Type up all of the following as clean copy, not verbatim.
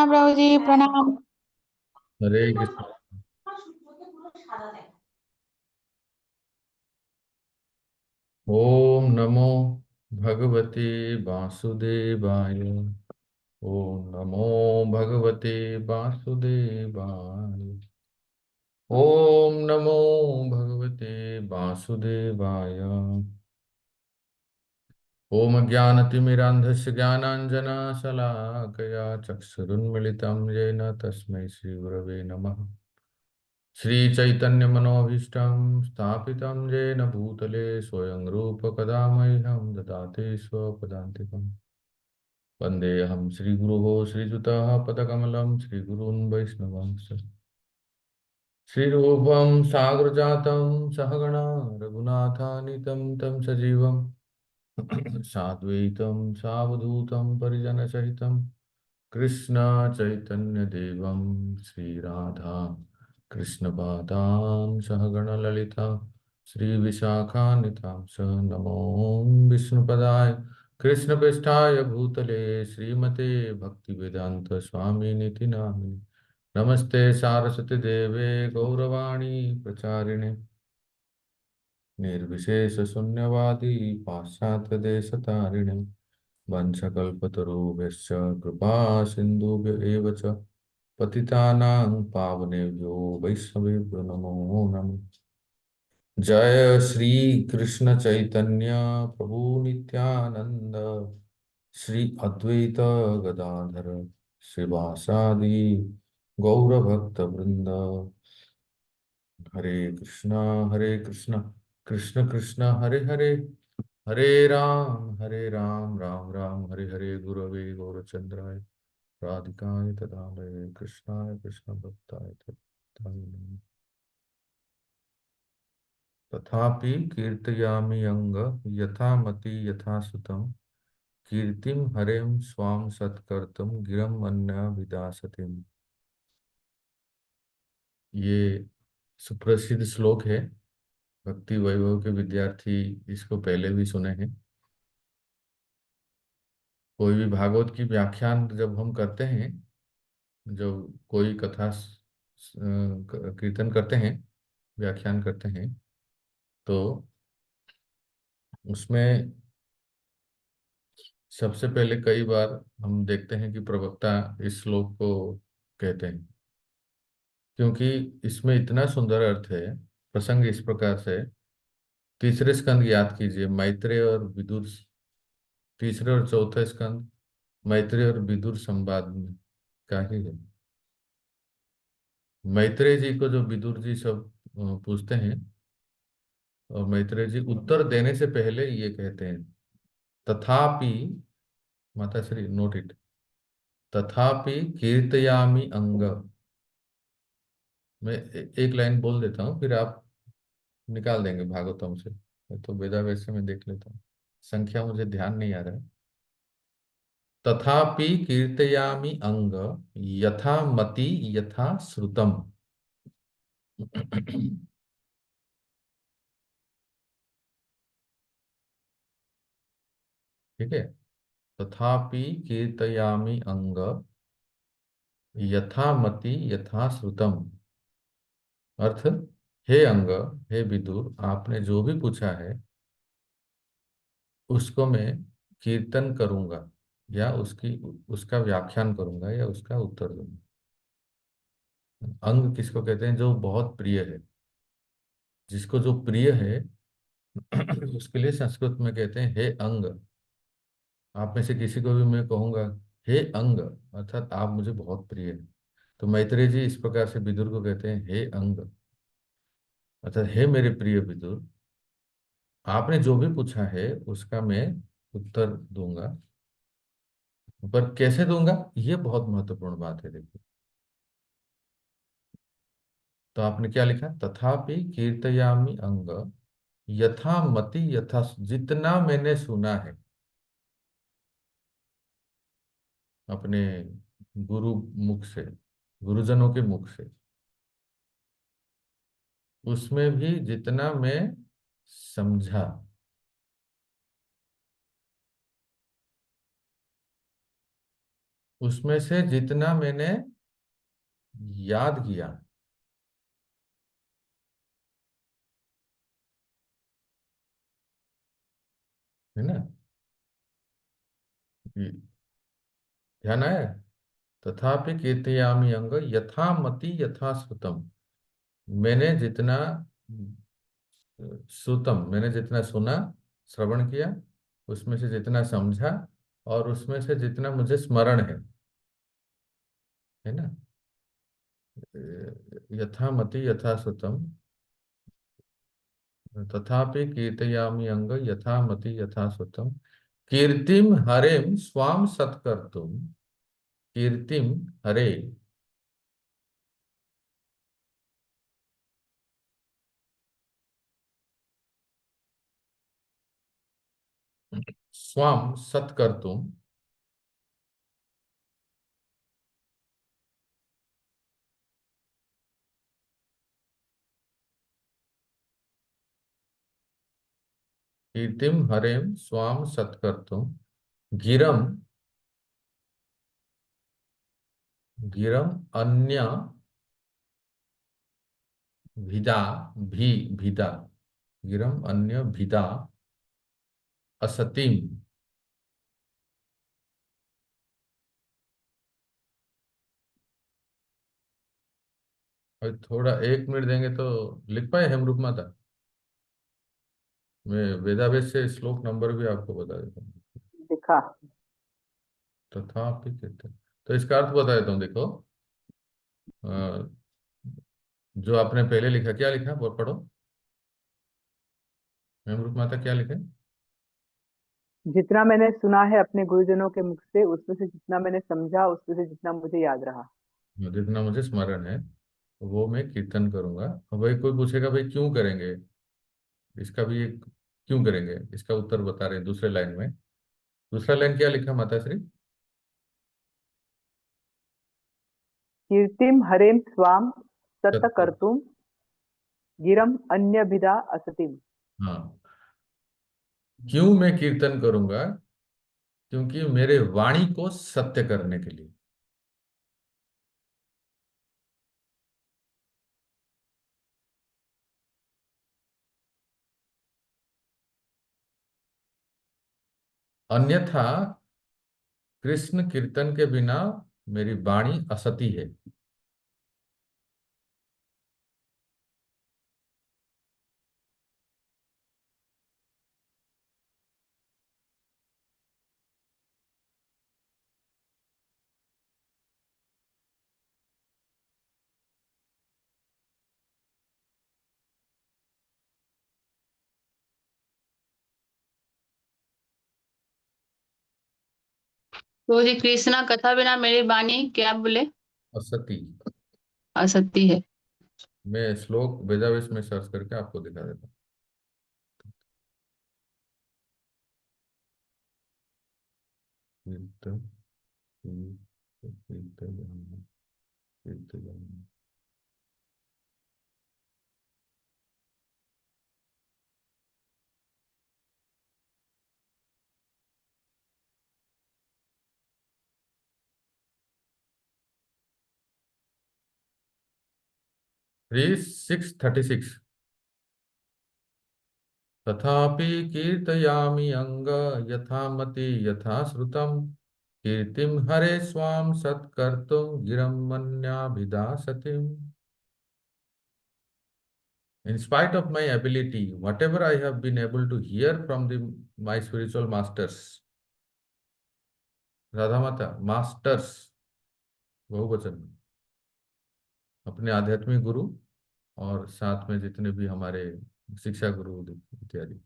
प्रणाम राहुल जी, प्रणाम। हरे कृष्ण। ओम नमो भगवते वासुदेवाय। ओम नमो भगवते वासुदेवाय। ओम नमो भगवते वासुदेवाय। ओम ज्ञानतिमिरान्धस्य ज्ञानाञ्जनशलाकया चक्षुरुन्मिलितं येन तस्मै श्रीगुरवे नमः। श्रीचैतन्यमनोभीष्टं स्थापितं येन भूतले स्वयं रूपकदा मह्यं ददाति स्वपदान्तिकम्। वन्देऽहं श्रीगुरोः श्रीयुतः पदकमलं श्रीगुरून् वैष्णवांश्च। श्रीरूपं साग्रजातं सहगणा रघुनाथानितं तं सजीवं साद्वैतं सावधूतं परिजनसहितं कृष्ण चैतन्य देवं श्रीराधा कृष्णपादां सहगण ललिता श्री विशाखान्वितां स नमो विष्णुपदाय कृष्णपृष्ठाय भूतले श्रीमते भक्तिवेदांत स्वामिनिति नामिने। नमस्ते सारस्वती देवे गौरवाणी प्रचारिणे निर्विशेष शून्यवादी पाश्चात्य देशतारिणे वंशकल्पतरुभ्यश्च कृपा सिन्धुभ्य एव च पतितानां पावनेभ्यो वैष्णवेभ्यो नमो नमः। जय श्री कृष्ण चैतन्य प्रभु नित्यानंद श्री अद्वैत गदाधर श्रीवासादि गौरभक्त वृंद। हरे कृष्ण कृष्ण कृष्ण हरे हरे हरे राम राम राम हरे हरे गुरवे गौरचंद्राय राधिकाय तदालये कृष्णाय कृष्ण भक्ताय तदालये नमः। तथापि कीर्तयामि अंग यथा मति यथा सुतम कीर्तिम हरेम स्वाम सत्कर्तुम गिरम अन्य विदासतिम। ये सुप्रसिद्ध श्लोक है। भक्ति वैभव के विद्यार्थी इसको पहले भी सुने हैं। कोई भी भागवत की व्याख्यान जब हम करते हैं, जब कोई कथा कीर्तन करते हैं, व्याख्यान करते हैं, तो उसमें सबसे पहले कई बार हम देखते हैं कि प्रवक्ता इस श्लोक को कहते हैं, क्योंकि इसमें इतना सुंदर अर्थ है। प्रसंग इस प्रकार से, तीसरे स्कंद याद कीजिए, मैत्रेय और विदुर। तीसरे और चौथे स्कंद मैत्रेय और विदुर संवाद में का ही है। मैत्रेय जी को जो विदुर जी सब पूछते हैं, और मैत्रेय जी उत्तर देने से पहले ये कहते हैं, तथापि, माता श्री नोट इट, तथापि कीर्तयामि अंग। मैं एक लाइन बोल देता हूँ, फिर आप निकाल देंगे भागवतम से। तो वेदावेश से मैं देख लेता हूँ, संख्या मुझे ध्यान नहीं आ रहा है। तथापि कीर्तयामि अंग यथा मति यथा श्रुतम। ठीक है। तथापि कीर्तयामि अंग यथा मति यथा श्रुतम। अर्थ, हे अंग, हे विदुर, आपने जो भी पूछा है उसको मैं कीर्तन करूंगा, या उसका व्याख्यान करूंगा, या उसका उत्तर दूंगा। अंग किसको कहते हैं? जो बहुत प्रिय है, जिसको जो प्रिय है उसके लिए संस्कृत में कहते हैं हे अंग। आप में से किसी को भी मैं कहूंगा हे अंग, अर्थात आप मुझे बहुत प्रिय हैं। तो मैत्रेय जी इस प्रकार से विदुर को कहते हैं हे अंग, अर्थात हे मेरे प्रिय विदुर, आपने जो भी पूछा है उसका मैं उत्तर दूंगा। पर कैसे दूंगा, ये बहुत महत्वपूर्ण बात है। देखिए, तो आपने क्या लिखा, तथापि कीर्तयामि अंग यथा मति यथा, जितना मैंने सुना है अपने गुरु मुख से, गुरुजनों के मुख से, उसमें भी जितना मैं समझा, उसमें से जितना मैंने याद किया, है ना? ये ध्यान आया? तथापि कीर्तयामि अंग यथा मति यथा श्रुतम। मैंने जितना श्रुतम, मैंने जितना सुना, श्रवण किया, उसमें से जितना समझा, और उसमें से जितना मुझे स्मरण है ना? यथा मति यथा श्रुतम, तथापि कीर्तयामि अंग यथा मति यथा श्रुतम, कीर्तिम हरेम स्वाम सत्कर्तुम। कीर्तिम हरे स्वाम सत्कर्तुम। कीर्तिम हरेम स्वाम सत्कर्तुम, गिरम गिरम अन्य भिदा भी भिदा, गिरम अन्य भिदा असतिम। और थोड़ा 1 मिनट देंगे तो लिख पाए हेमरूप माता? मैं वेदावेद से श्लोक नंबर भी आपको बता देता हूँ। दिखा। तथापि कहते हैं। तो इसका अर्थ बता देता हूँ, देखो। अ, जो आपने पहले लिखा, क्या लिखा वो पढ़ो। हेमरूप माता क्या लिखे? जितना मैंने सुना है अपने गुरुजनों के मुख से, उसमें से जितना मैंने समझा, उसमें से जितना मुझे याद रहा। जितना मुझे स्मरण है वो मैं कीर्तन करूंगा। अब भाई कोई पूछेगा भाई क्यों करेंगे, इसका भी एक क्यों करेंगे, इसका उत्तर बता रहे हैं दूसरे लाइन में। दूसरा लाइन क्या लिखा माता श्री? कीर्तिम हरेम स्वाम सत्त सत्य। कर्तुम, गिरम अन्यभिदा असतिम। हाँ, क्यों मैं कीर्तन करूंगा? क्योंकि मेरे वाणी को सत्य करने के लिए। अन्यथा कृष्ण कीर्तन के बिना मेरी वाणी असती है। तो जी कृष्णा कथा बिना मेरी वाणी क्या बोले? असती। असत्य है। मैं श्लोक वेदावेश में सर्च करके आपको दिखा देता हूँ। कीर्तन कीर्तन कीर्तन 636। तथापि कीर्तयामि अंग यथा मति यथा श्रुतम, कीर्तिम हरे स्वाम सत्कर्तुम गिरम मन्याभिदासतिम। In spite of my ability, whatever I have been able to hear from my spiritual masters, Radha माता मास्टर्स बहुवचन में, अपने आध्यात्मिक गुरु और साथ में जितने भी हमारे शिक्षा गुरु इत्यादि,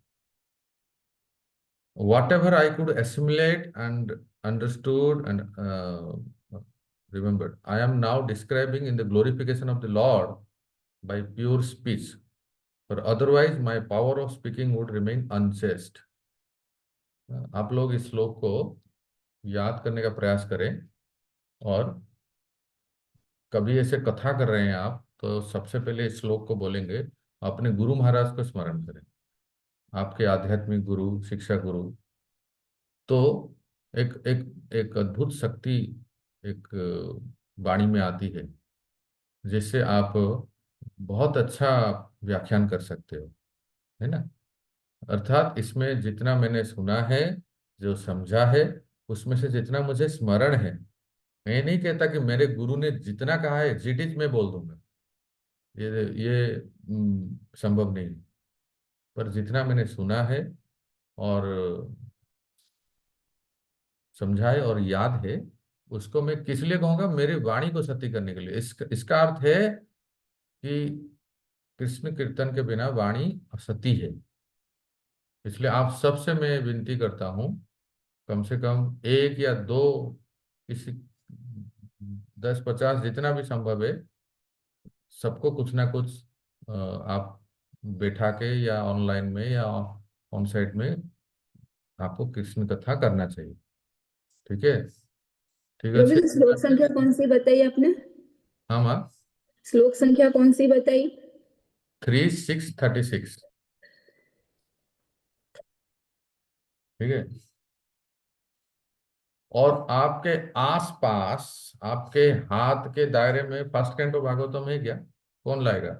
whatever I could assimilate and understood and remembered, I am now describing in the glorification of the Lord by pure speech. For otherwise, my power of speaking would remain unchaste. आप लोग इस श्लोक को याद करने का प्रयास करें, और कभी ऐसे कथा कर रहे हैं आप तो सबसे पहले इस श्लोक को बोलेंगे, अपने गुरु महाराज को स्मरण करें, आपके आध्यात्मिक गुरु शिक्षा गुरु। तो एक एक एक अद्भुत शक्ति एक वाणी में आती है, जिससे आप बहुत अच्छा व्याख्यान कर सकते हो, है ना। अर्थात इसमें जितना मैंने सुना है, जो समझा है, उसमें से जितना मुझे स्मरण है, मैं नहीं कहता कि मेरे गुरु ने जितना कहा है जिटिज मैं बोल दूंगा, ये संभव नहीं। पर जितना मैंने सुना है और समझा है और याद है, उसको मैं किस लिए कहूंगा, मेरी वाणी को सत्य करने के लिए। इसका अर्थ है कि कृष्ण कीर्तन के बिना वाणी असती है। इसलिए आप सबसे मैं विनती करता हूँ, कम से कम एक या दो, किसी 10-50 जितना भी संभव है, सबको कुछ ना कुछ आप बैठा के या ऑनलाइन में या ऑन साइट में आपको कृष्ण कथा करना चाहिए। ठीक है, ठीक प्रभु अच्छे। जी, श्लोक संख्या कौन सी बताई आपने? हाँ माँ, श्लोक संख्या कौन सी बताई? 3636। ठीक है। और आपके आसपास, आपके हाथ के दायरे में फर्स्ट कैंटो भागवतम है क्या? कौन लाएगा?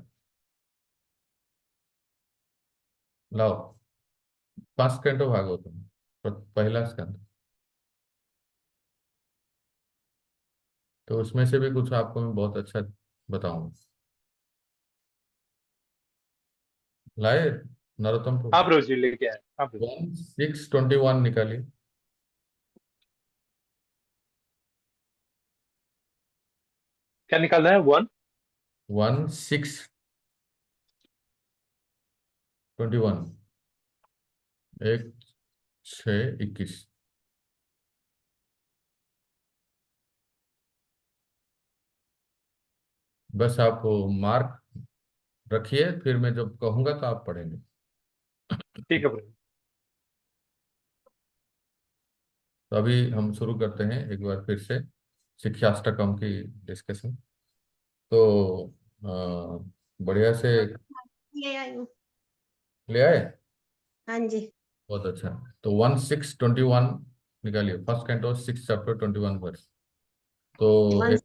लाओ, फर्स्ट कैंटो भागवतम, पहला स्कंद। तो उसमें से भी कुछ आपको मैं बहुत अच्छा बताऊंगा। लाए नरोत्तम हाँ प्रभु? प्रभु जी लेके आए। हाँ प्रभु जी। 1621 निकालिए। क्या निकालना है? 1621, 1621। बस आप मार्क रखिए, फिर मैं जब कहूंगा तो आप पढ़ेंगे। ठीक है प्रभु। तो अभी हम शुरू करते हैं एक बार फिर से शिक्षाष्टकम की डिस्कशन। तो बढ़िया से ले आई हूँ। ले आए। हाँ जी। बहुत अच्छा। तो 1621 निकालिए, फर्स्ट कैंटो 6 चैप्टर 21 वर्स। तो वन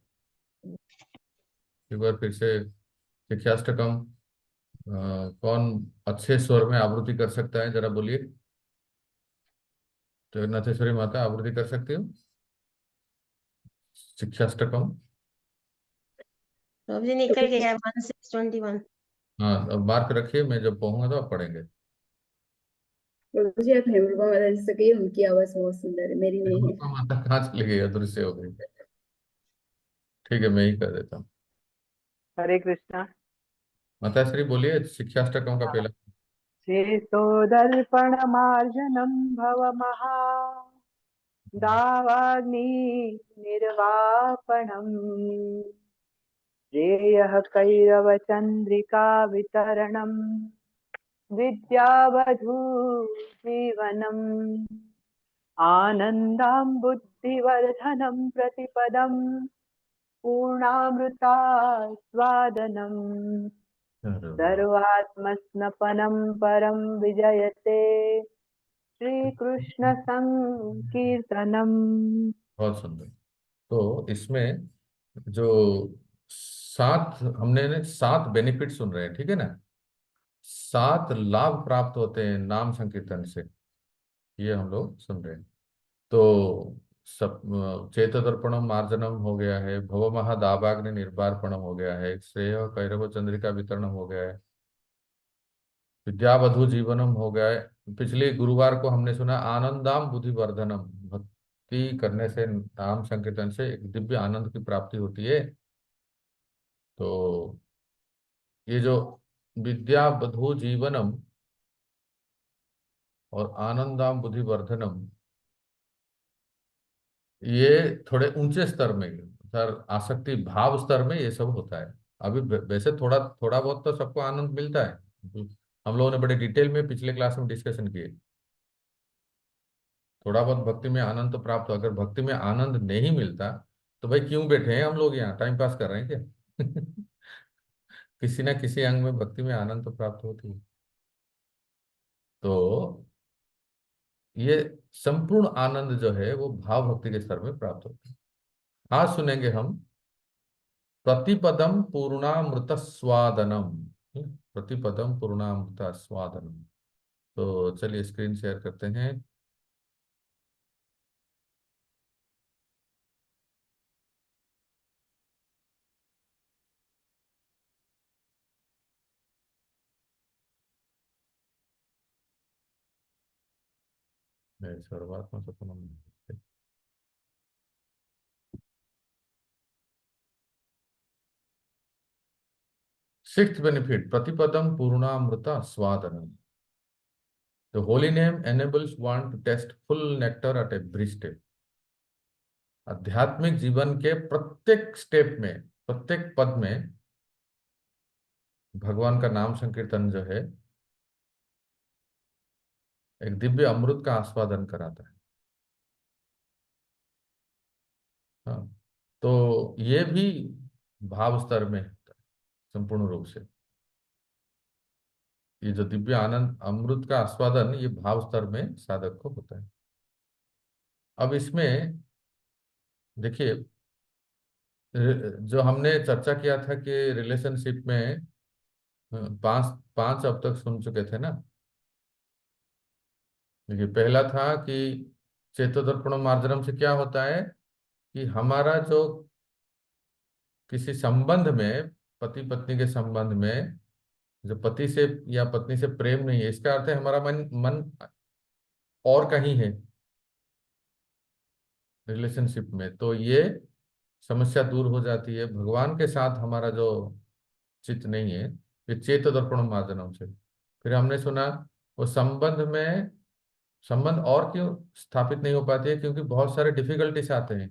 एक बार फिर से शिक्षाष्टकम कौन अच्छे स्वर में आवृत्ति कर सकता है, जरा बोलिए। तो जगन्नाथेश्वरी माता आवृत्ति कर सकती हो शिक्षाष्टकम? प्रभु जी निकल गया 1621। हाँ, अब मार्क रखिए, मैं जब कहूंगा तो आप पढ़ेंगे। प्रभु जी, आप हेमरूपा माता जी से कहिए, उनकी आवाज बहुत सुंदर है, मेरी नहीं है। माता कहाँ चली गई, अदृश्य हो गई? ठीक है, मैं ही कर देता हूँ। हरे कृष्णा। माता श्री बोलिए शिक्षाष्टकम का पहला। चेतो दर्पण मार्जनम भव महा दावाग्नि निर्वापणम् श्रेयः कैरव चन्द्रिका वितरणम् विद्यावधू जीवनम् आनन्दां बुद्धिवर्धनं प्रतिपदम् पूर्णामृता स्वादनम् अरे वाह, सर्वात्मस्नपनं परं विजयते श्रीकृष्ण संकीर्तनम्। बहुत सुंदर। तो इसमें जो 7 हमने ने 7 बेनिफिट सुन रहे हैं, ठीक है ना। 7 लाभ प्राप्त होते हैं नाम संकीर्तन से, ये हम लोग सुन रहे हैं। तो सब चेतदर्पणम मार्जनम हो गया है, भव महादाभाग्नि निर्वापणम हो गया है, श्रेय कैरव चंद्रिका वितरणम हो गया है, विद्यावधु जीवनम हो गया है। पिछले गुरुवार को हमने सुना आनंदाम बुद्धिवर्धनम, भक्ति करने से, नाम संकीर्तन से एक दिव्य आनंद की प्राप्ति होती है। तो ये जो विद्यावधु जीवनम और आनंदाम बुद्धिवर्धनम, ये थोड़े ऊंचे स्तर में, सर आसक्ति भाव स्तर में ये सब होता है। अभी वैसे थोड़ा थोड़ा बहुत तो सबको आनंद मिलता है, हम लोगों ने बड़े डिटेल में पिछले क्लास में डिस्कशन किए। थोड़ा बहुत भक्ति में आनंद तो प्राप्त हो। अगर भक्ति में आनंद नहीं मिलता तो भाई क्यों बैठे हैं हम लोग यहाँ, टाइम पास कर रहे हैं क्या? किसी ना किसी अंग में भक्ति में आनंद तो प्राप्त होती है। तो ये संपूर्ण आनंद जो है वो भाव भक्ति के स्तर में प्राप्त होता है। आज सुनेंगे हम प्रतिपदम पूर्णामृत स्वादनम। प्रतिपदम पूर्णामृत स्वादनम। तो चलिए स्क्रीन शेयर करते हैं। सर्वात्मा सपनम। सिक्स्थ बेनिफिट, प्रतिपदम पूर्णामृत स्वादनम। The holy name enables one to taste full nectar at every step. आध्यात्मिक जीवन के प्रत्येक स्टेप में, प्रत्येक पद में भगवान का नाम संकीर्तन जो है एक दिव्य अमृत का आस्वादन कराता है। हाँ, तो ये भी भाव स्तर में होता है संपूर्ण रूप से। ये जो दिव्य आनंद अमृत का आस्वादन ये भाव स्तर में साधक को होता है। अब इसमें देखिए, जो हमने चर्चा किया था कि रिलेशनशिप में पांच पांच अब तक सुन चुके थे ना। देखिए, पहला था कि चेतोदर्पण मार्जनम से क्या होता है कि हमारा जो किसी संबंध में, पति पत्नी के संबंध में जो पति से या पत्नी से प्रेम नहीं है, इसका अर्थ है हमारा मन मन और कहीं है रिलेशनशिप में। तो ये समस्या दूर हो जाती है। भगवान के साथ हमारा जो चित्त नहीं है, ये चेतोदर्पण मार्जनम से। फिर हमने सुना वो संबंध और क्यों स्थापित नहीं हो पाती है, क्योंकि बहुत सारे डिफिकल्टीज आते हैं।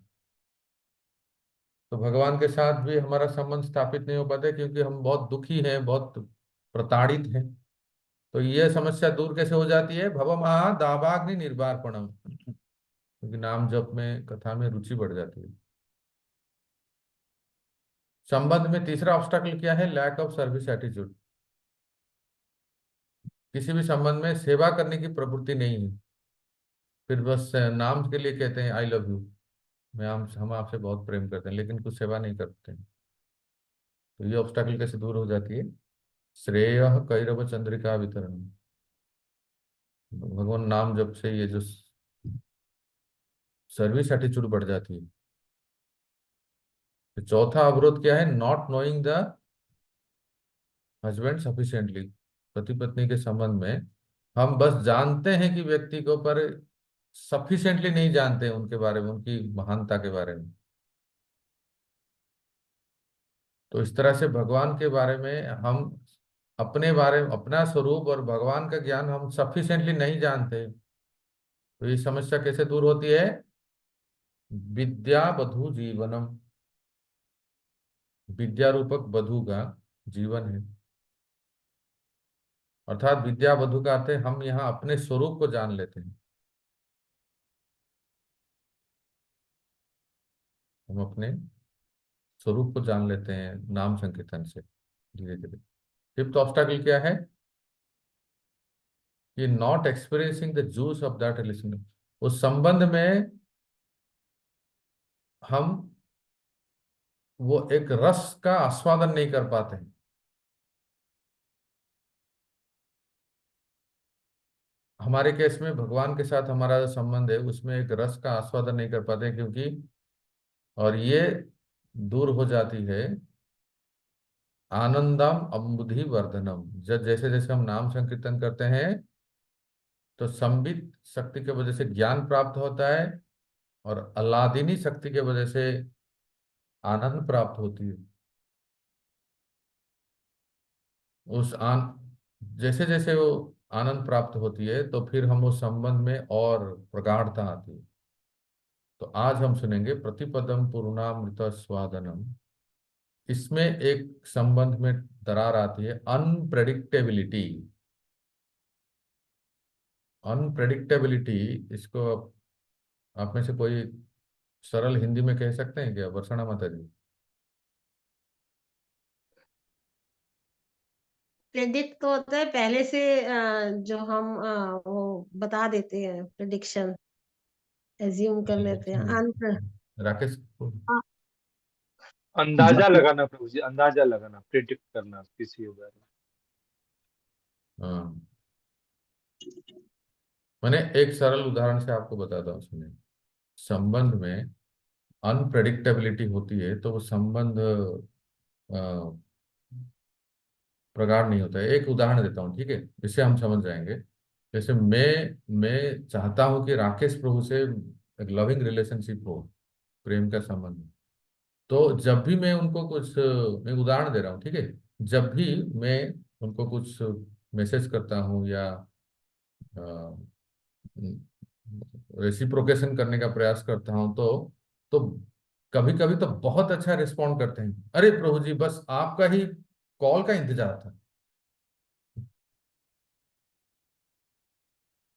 तो भगवान के साथ भी हमारा संबंध स्थापित नहीं हो पाता है क्योंकि हम बहुत दुखी हैं, बहुत प्रताड़ित हैं। तो ये समस्या दूर कैसे हो जाती है? भवम आ दावाग्नि निर्वापणम, क्योंकि नाम जप में, कथा में रुचि बढ़ जाती है। संबंध में तीसरा ऑब्स्टेकल क्या है? Lack of service attitude. किसी भी संबंध में सेवा करने की प्रवृत्ति नहीं है, फिर बस नाम के लिए कहते हैं आई लव यू, हम आपसे बहुत प्रेम करते हैं, लेकिन कुछ सेवा नहीं करते हैं। तो ये ऑब्स्टेकल कैसे दूर हो जाती है? श्रेय कैरव चंद्रिका वितरण। भगवान नाम जप से ये जो सर्विस एटीट्यूड बढ़ जाती है। तो चौथा अवरोध क्या है? Not knowing the husband sufficiently. पति पत्नी के संबंध में हम बस जानते हैं कि व्यक्ति को, पर सफिशिएंटली नहीं जानते उनके बारे में, उनकी महानता के बारे में। तो इस तरह से भगवान के बारे में हम अपने बारे में, अपना स्वरूप और भगवान का ज्ञान हम सफिशिएंटली नहीं जानते। तो ये समस्या कैसे दूर होती है? विद्या बधु जीवनम। विद्या रूपक बधु का जीवन है। अर्थात विद्या बधु का अर्थ है हम यहाँ अपने स्वरूप को जान लेते हैं। हम अपने स्वरूप को जान लेते हैं नाम संकीर्तन से धीरे धीरे। फिफ्थ ऑब्स्टेकल क्या है? कि not experiencing the juice of that relation. उस संबंध में हम वो एक रस का आस्वादन नहीं कर पाते हैं। हमारे केस में भगवान के साथ हमारा जो संबंध है उसमें एक रस का आस्वादन नहीं कर पाते, क्योंकि और ये दूर हो जाती है आनंदम अम्बुधि वर्धनम। जब जैसे जैसे हम नाम संकीर्तन करते हैं तो संबित शक्ति के वजह से ज्ञान प्राप्त होता है, और अल्लादिनी शक्ति के वजह से आनंद प्राप्त होती है। उस आन जैसे जैसे वो आनंद प्राप्त होती है तो फिर हम उस संबंध में और प्रगाढ़ता आती है। तो आज हम सुनेंगे प्रतिपदम पूर्णामृत स्वादनम। इसमें एक संबंध में दरार आती है, अनप्रेडिक्टेबिलिटी। अनप्रेडिक्टेबिलिटी, इसको आप में से कोई सरल हिंदी में कह सकते हैं क्या? वर्षणा माता जी। प्रेडिक्ट तो होता है पहले से, जो हम वो बता देते हैं, प्रेडिक्शन एज्यूम कर लेते हैं। राकेश अंदाजा जब लगाना प्रभु जी, अंदाजा लगाना, प्रिडिक्ट करना किसी के बारे में। हाँ, मैंने एक सरल उदाहरण से आपको बताता हूँ, सुनिए। संबंध में अनप्रेडिक्टेबिलिटी होती है तो वो संबंध प्रगाढ़ नहीं होता है। एक उदाहरण देता हूँ, ठीक है, इससे हम समझ जाएंगे। जैसे मैं चाहता हूँ कि राकेश प्रभु से एक लविंग रिलेशनशिप हो, प्रेम का संबंध हो। तो जब भी मैं उनको कुछ, मैं उदाहरण दे रहा हूँ, ठीक है, जब भी मैं उनको कुछ मैसेज करता हूँ या रेसिप्रोकेशन करने का प्रयास करता हूँ, तो कभी कभी तो बहुत अच्छा रिस्पॉन्ड करते हैं। अरे प्रभु जी, बस आपका ही कॉल का इंतजार था।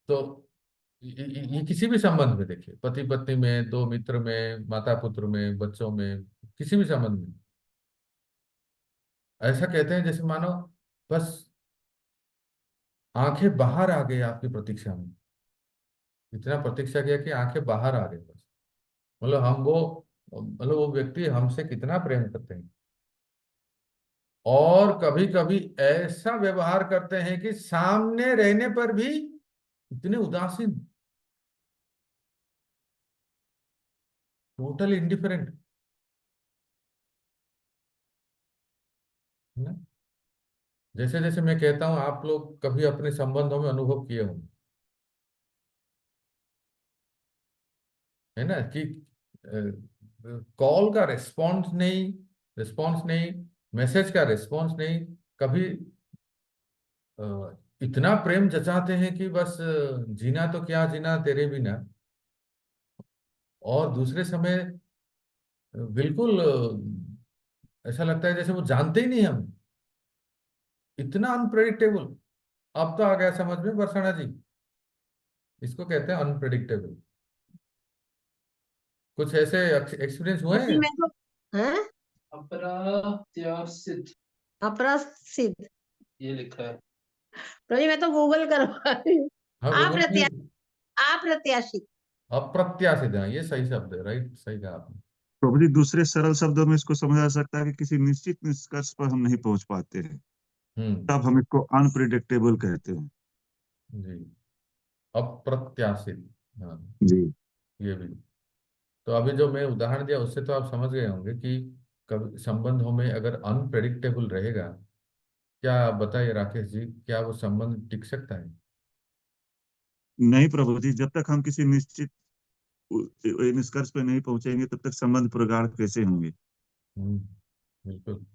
तो ये किसी भी संबंध में देखिए, पति पत्नी में, दो मित्र में, माता पुत्र में, बच्चों में, किसी भी संबंध में ऐसा कहते हैं जैसे मानो बस आंखें बाहर आ गई आपकी प्रतीक्षा में। इतना प्रतीक्षा किया कि आंखें बाहर आ गई बस। मतलब हम वो, मतलब वो व्यक्ति हमसे कितना प्रेम करते हैं। और कभी कभी ऐसा व्यवहार करते हैं कि सामने रहने पर भी इतने उदासीन, टोटल इंडिफरेंट है ना। जैसे जैसे मैं कहता हूं, आप लोग कभी अपने संबंधों में अनुभव किए होंगे, है ना, कि कॉल का रिस्पॉन्स नहीं, मैसेज का रिस्पॉन्स नहीं, कभी इतना प्रेम जताते हैं कि बस जीना तो क्या जीना तेरे बिना। और दूसरे समय बिल्कुल ऐसा लगता है जैसे वो जानते ही नहीं हम। इतना अनप्रेडिक्टेबल। अब तो आ गया समझ में बरसाना जी, इसको कहते हैं अनप्रेडिक्टेबल। कुछ ऐसे एक्सपीरियंस हुए प्रभु जी हैं? मैं तो, हैं, अप्रत्याशित, अप्रसिद्ध, ये लिखा है। प्रभु जी मैं तो गूगल करवा रही हूँ। हाँ, गूगल अप्रत्या में अप्रत्याशित। अप्रत्याशित, हाँ, ये सही शब्द है, राइट, सही कहा आपने। प्रभु जी, दूसरे सरल शब्दों में इसको समझा जा सकता है कि किसी निश्चित निष्कर्ष पर हम नहीं पहुंच पाते हैं, हम्म। तब हम इसको अनप्रिडिक्टेबल कहते हैं। जी, अप्रत्याशित, हाँ, जी। ये भी। तो अभी जो मैं उदाहरण दिया उससे तो आप समझ गए होंगे कि कभी संबंधों में अगर अनप्रेडिक्टेबल रहेगा, क्या बताइए राकेश जी, क्या वो संबंध टिक सकता है? नहीं प्रभु जी, जब तक हम किसी निश्चित निष्कर्ष पे नहीं पहुंचेंगे तब तक संबंध प्रगाढ़ कैसे होंगे। हम्म, बिल्कुल।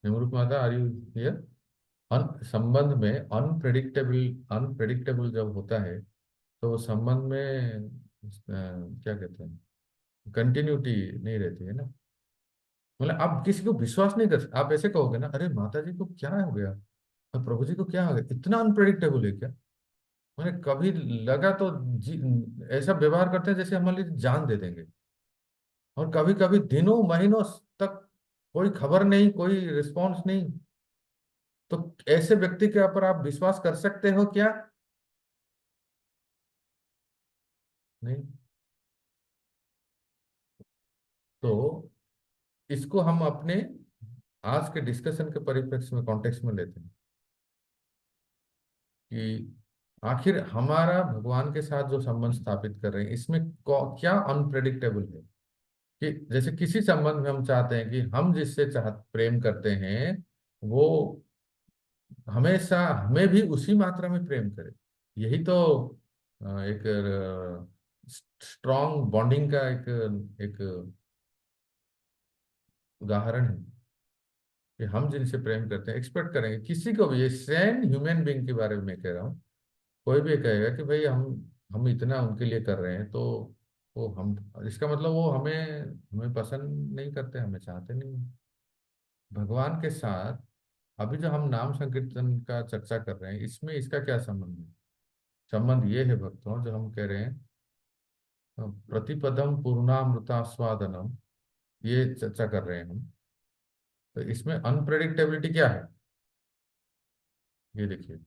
निमृत माता, आर यू हियर? संबंध में अनप्रेडिक्टेबल, अनप्रेडिक्टेबल जब होता है तो वो संबंध में क्या कहते हैं, कंटिन्यूटी नहीं रहती है ना। मतलब आप किसी को विश्वास नहीं कर सकते। आप ऐसे कहोगे ना, अरे माता जी को क्या हो गया, और प्रभु जी को क्या हो गया, इतना अनप्रेडिक्टेबल है क्या। मैंने कभी लगा तो ऐसा व्यवहार करते हैं जैसे हमारे लिए जान दे देंगे। और कभी कभी दिनों महीनों तक कोई खबर नहीं, कोई रिस्पॉन्स नहीं। तो ऐसे व्यक्ति के ऊपर आप विश्वास कर सकते हो क्या? नहीं। तो इसको हम अपने आज के डिस्कशन के परिप्रेक्ष्य में, कॉन्टेक्स्ट में लेते हैं कि आखिर हमारा भगवान के साथ जो संबंध स्थापित कर रहे हैं इसमें क्या अनप्रेडिक्टेबल है। कि जैसे किसी संबंध में हम चाहते हैं कि हम जिससे प्रेम करते हैं वो हमेशा हमें भी उसी मात्रा में प्रेम करे। यही तो एक स्ट्रॉन्ग बॉन्डिंग का एक एक उदाहरण है कि हम जिनसे प्रेम करते हैं एक्सपेक्ट करेंगे किसी को भी, ये सेम ह्यूमन बीइंग के बारे में मैं कह रहा हूँ। कोई भी कहेगा कि भाई हम इतना उनके लिए कर रहे हैं, तो वो हम, इसका मतलब वो हमें हमें पसंद नहीं करते, हमें चाहते नहीं हैं। भगवान के साथ अभी जो हम नाम संकीर्तन का चर्चा कर रहे हैं इसमें इसका क्या संबंध है? संबंध ये है भक्तों, जो हम कह रहे हैं प्रतिपदम पूर्णामृतास्वादनम, ये चर्चा कर रहे हैं हम। तो इसमें अनप्रेडिक्टेबिलिटी क्या है, ये देखिए।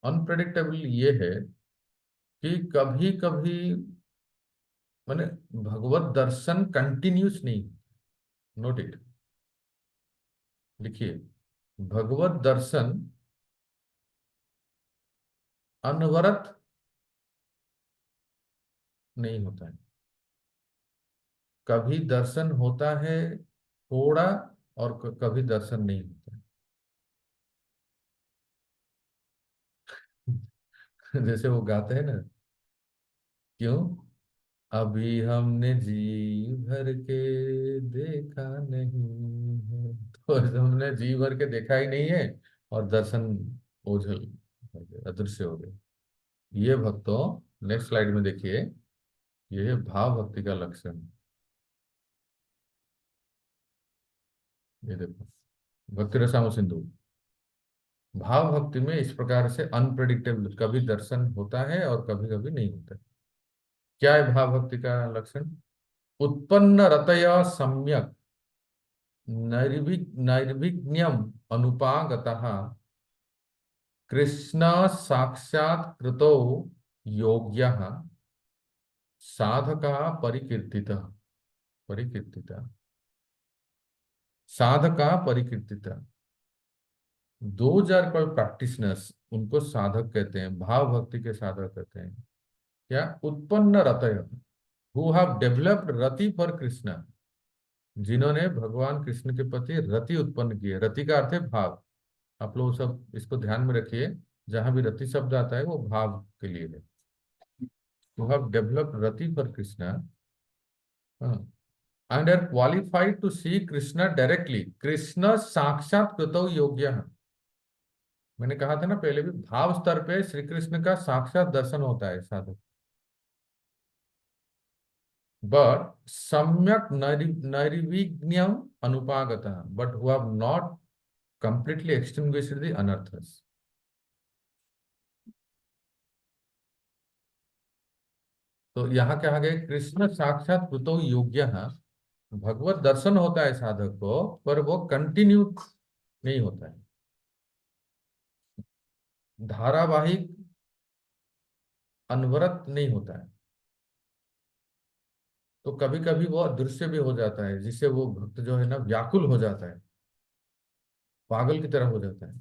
अनप्रेडिक्टेबल ये है कि कभी कभी माने भगवत दर्शन कंटिन्यूस नहीं। नोट इट, लिखिए, भगवत दर्शन अनवरत नहीं होता है। कभी दर्शन होता है थोड़ा, और कभी दर्शन नहीं होता है। जैसे वो गाते हैं ना, क्यों अभी हमने जी भर के देखा नहीं है, तो हमने जी भर के देखा ही नहीं है और दर्शन ओझल हो गए, अदृश्य हो गए। ये भक्तों, नेक्स्ट स्लाइड में देखिए, ये है भाव भक्ति का लक्षण। ये देखो, भक्ति रसामो सिंधु, भाव भक्ति में इस प्रकार से अनप्रेडिक्टेबल, कभी दर्शन होता है और कभी कभी नहीं होता है। क्या है भाव भक्ति का लक्षण? उत्पन्न रतया सम्यक नैर्विघ्न्यम अनुपागतः कृष्ण साक्षात्कृतो योग्यः साधका परिकीर्तितः। परिकीर्तितः, साधका परिकीर्तितः। दोज आर कॉल्ड प्रैक्टिशनर्स, उनको साधक कहते हैं, भाव भक्ति के साधक कहते हैं। क्या? उत्पन्न रतय, who have developed Rati for Krishna, जिन्होंने भगवान कृष्ण के प्रति रति उत्पन्न की है। रति का अर्थ है भाव। आप लोग सब इसको ध्यान में रखिए, जहां भी रति शब्द आता है वो भाव के लिए है। Who have developed Rati for Krishna and are qualified to see Krishna directly. Krishna साक्षात कृतो योग्य। मैंने कहा था ना पहले भी, भाव स्तर पे श्री कृष्ण का साक्षात दर्शन होता है साधक। बट सम्यक नैर्विघ्न्यम अनुपागत, but who have not completely extinguished the अनर्थस। तो यहाँ क्या आ गए? कृष्ण साक्षात कृतो योग्य, भगवत दर्शन होता है साधक को, पर वो कंटिन्यू नहीं होता है, धारावाहिक अनवरत नहीं होता है। तो कभी कभी वो अदृश्य भी हो जाता है, जिससे वो भक्त जो है ना व्याकुल हो जाता है, पागल की तरह हो जाता है।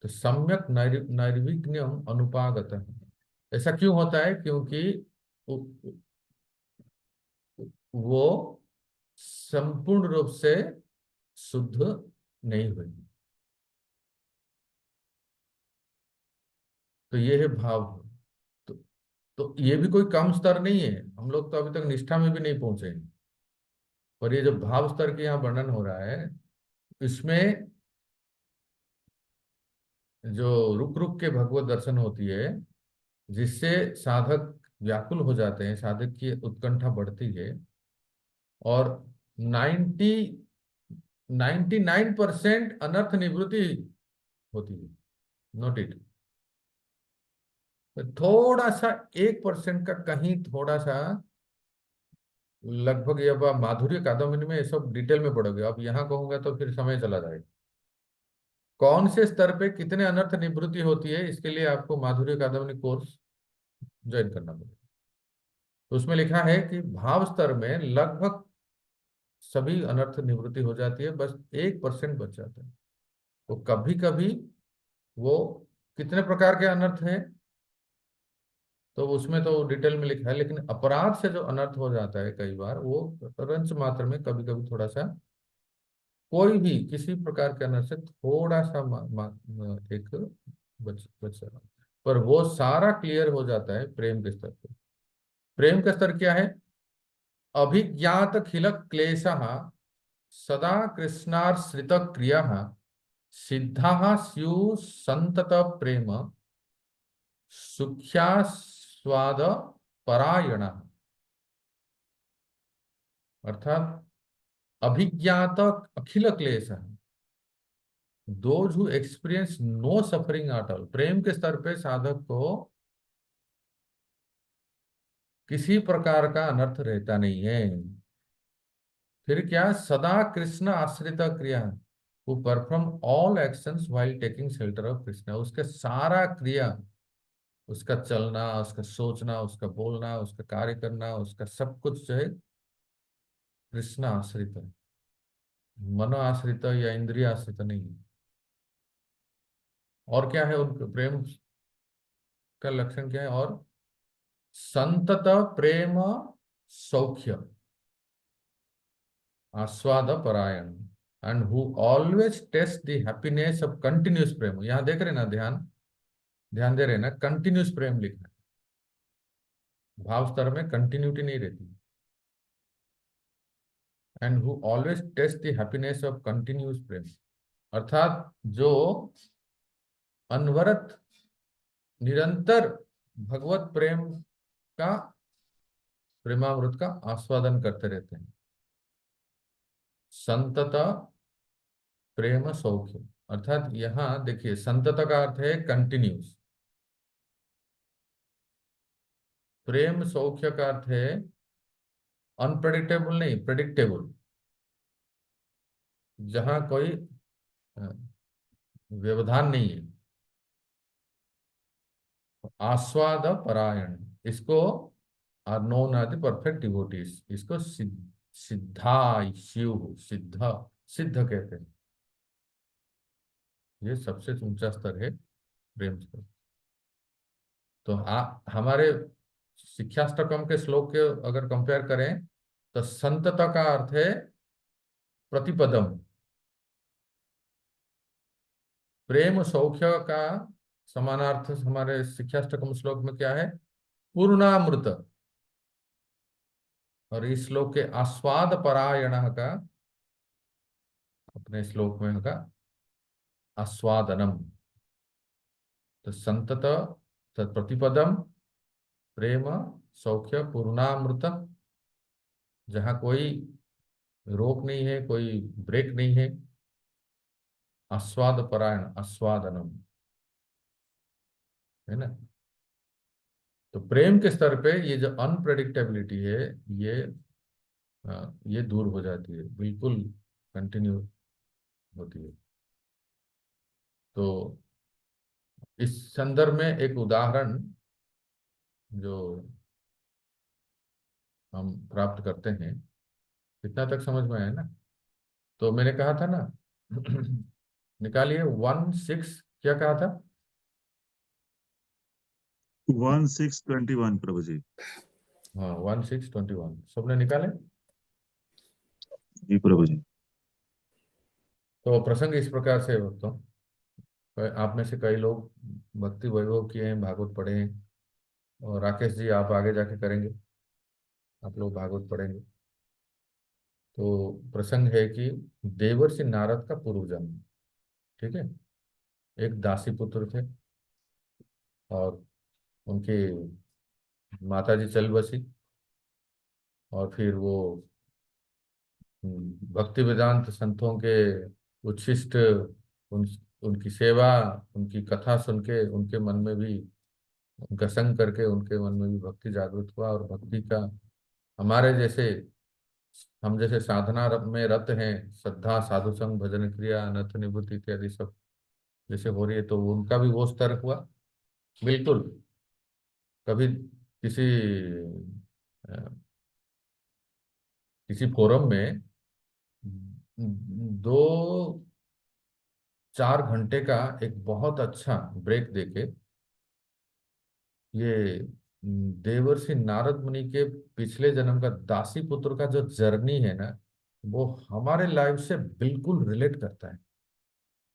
तो सम्यक नैर्विघ्न्यम अनुपागत, ऐसा क्यों होता है? क्योंकि वो संपूर्ण रूप से शुद्ध नहीं हुई। तो ये है भाव। तो, तो ये भी कोई कम स्तर नहीं है, हम लोग तो अभी तक निष्ठा में भी नहीं पहुंचे हैं। और ये जो भाव स्तर के यहाँ वर्णन हो रहा है, इसमें जो रुक रुक के भगवत दर्शन होती है, जिससे साधक व्याकुल हो जाते हैं, साधक की उत्कंठा बढ़ती है, और 99% अनर्थ निवृत्ति होती है। Note it. थोड़ा सा 1% का कहीं थोड़ा सा, लगभग, ये अब आप माधुर्य कादम्बिनी में ये सब डिटेल में पढ़ोगे, अब यहाँ कहूंगा तो फिर समय चला जाएगा। कौन से स्तर पे कितने अनर्थ निवृत्ति होती है, इसके लिए आपको माधुर्य कादम्बिनी कोर्स ज्वाइन करना पड़ेगा। तो उसमें लिखा है कि भाव स्तर में लगभग सभी अनर्थ निवृत्ति हो जाती है, बस 1% बच जाता है। तो कभी कभी वो कितने प्रकार के अनर्थ हैं तो उसमें तो डिटेल में लिखा है, लेकिन अपराध से जो अनर्थ हो जाता है कई बार, वो रंच मात्र में कभी कभी थोड़ा सा, कोई भी किसी प्रकार के अनर्थ से थोड़ा सा एक बच रहा, पर वो सारा क्लियर हो जाता है प्रेम के स्तर पे। प्रेम का स्तर क्या है? अभिज्ञात खिल क्लेशः सदा कृष्णाश्रित क्रिया सिद्धा स्यु संतत प्रेम सुख्या स्वाद परायण। अर्थात अभिज्ञात अखिल क्लेश, those who experience no suffering at all. प्रेम के स्तर पे साधक को किसी प्रकार का अनर्थ रहता नहीं है। फिर क्या? सदा कृष्ण आश्रित क्रिया, who perform all actions while taking shelter of Krishna। उसके सारा क्रिया, उसका चलना, उसका सोचना, उसका बोलना, उसका कार्य करना, उसका सब कुछ जो है कृष्ण आश्रित है, मनो आश्रित या इंद्रिय आश्रित नहीं है। और क्या है उनका प्रेम का लक्षण क्या है? और संतत प्रेम सौख्य आस्वाद परायण and who always taste the happiness of continuous प्रेम। यहां देख रहे ना, ध्यान ध्यान दे रहे ना, कंटिन्यूस प्रेम लिखना है। भाव स्तर में कंटिन्यूटी नहीं रहती। And who always taste the happiness of continuous प्रेम, अर्थात जो अनवरत निरंतर भगवत प्रेम का, प्रेमामृत का आस्वादन करते रहते हैं। संतत प्रेम सौख्य, अर्थात यहां देखिए संतत का अर्थ है कंटिन्यूस, प्रेम सौख्य का अर्थ है अनप्रेडिक्टेबल नहीं, प्रेडिक्टेबल, जहां कोई अ, व्यवधान नहीं है। आस्वाद परायण, इसको are known as the perfect devotees, इसको सिद्धा शिव, सिद्ध सिद्ध कहते हैं। ये सबसे ऊंचा स्तर है प्रेम स्तर। तो हमारे शिक्षाष्टकम के श्लोक के अगर कंपेयर करें तो संतता का अर्थ है प्रतिपदम, प्रेम सौख्य का समानार्थ हमारे शिक्षाष्टकम श्लोक में क्या है? पूर्णामृत। और इस श्लोक के आस्वाद परायण का अपने श्लोक में होगा आस्वादनम। तो संतत प्रतिपदम प्रेम सौख्य पूर्णामृत, जहां कोई रोक नहीं है, कोई ब्रेक नहीं है। आस्वाद परायण, आस्वादनम, है ना। तो प्रेम के स्तर पे ये जो अनप्रेडिक्टेबिलिटी है, ये ये दूर हो जाती है, बिल्कुल कंटिन्यू होती है। तो इस संदर्भ में एक उदाहरण जो हम प्राप्त करते हैं, इतना तक समझ में आया ना। तो मैंने कहा था ना निकालिए 1:6, क्या कहा था? 1:6:21 प्रभु जी। हाँ 1:6:21, सबने निकाले? जी प्रभु जी। तो प्रसंग इस प्रकार से है भक्तों, आप में से कई लोग भक्ति वैभव किए हैं, भागवत पढ़े हैं, और राकेश जी आप आगे जाके करेंगे, आप लोग भागवत पढ़ेंगे। तो प्रसंग है कि देवर्षि नारद का पूर्व जन्म, ठीक है। एक दासी पुत्र थे और उनकी माता जी चल बसी, और फिर वो भक्ति वेदांत संतों के उच्छिष्ट उन उनकी सेवा, उनकी कथा सुन के उनके मन में भी, उनका संग करके उनके मन में भी भक्ति जागृत हुआ। और भक्ति का हमारे जैसे, हम जैसे साधना में रत हैं, श्रद्धा साधु संग भजन क्रिया अनर्थ निवृत्ति इत्यादि सब जैसे हो रही है, तो उनका भी वो स्तर हुआ बिल्कुल। कभी किसी अ, किसी फोरम में 2-4 घंटे का एक बहुत अच्छा ब्रेक देके ये देवर्षि नारद मुनि के पिछले जन्म का दासी पुत्र का जो जर्नी है ना, वो हमारे लाइफ से बिल्कुल रिलेट करता है।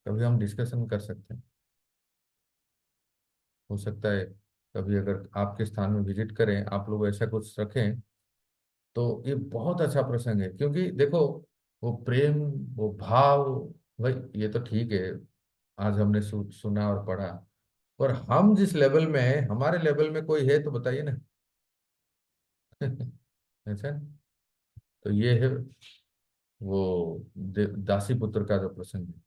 कभी हम डिस्कशन कर सकते हैं, हो सकता है कभी अगर आपके स्थान में विजिट करें, आप लोग ऐसा कुछ रखें, तो ये बहुत अच्छा प्रसंग है। क्योंकि देखो वो प्रेम, वो भाव, भाई ये तो ठीक है, आज हमने सुना और पढ़ा, पर हम जिस लेवल में है, हमारे लेवल में कोई है तो बताइए ना। ऐसा। तो ये है वो दासी पुत्र का जो प्रसंग है,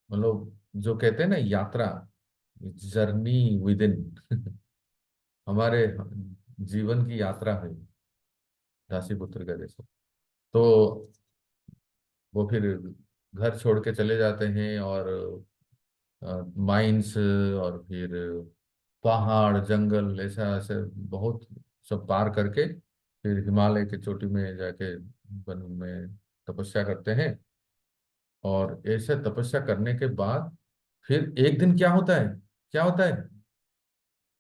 मतलब जो कहते हैं ना यात्रा, जर्नी विद इन हमारे जीवन की यात्रा है दासी पुत्र का जैसे। तो वो फिर घर छोड़ के चले जाते हैं, और माइंस, और फिर पहाड़ जंगल ऐसा ऐसे बहुत सब पार करके फिर हिमालय की चोटी में जाके वन में तपस्या करते हैं। और ऐसे तपस्या करने के बाद फिर एक दिन क्या होता है, क्या होता है,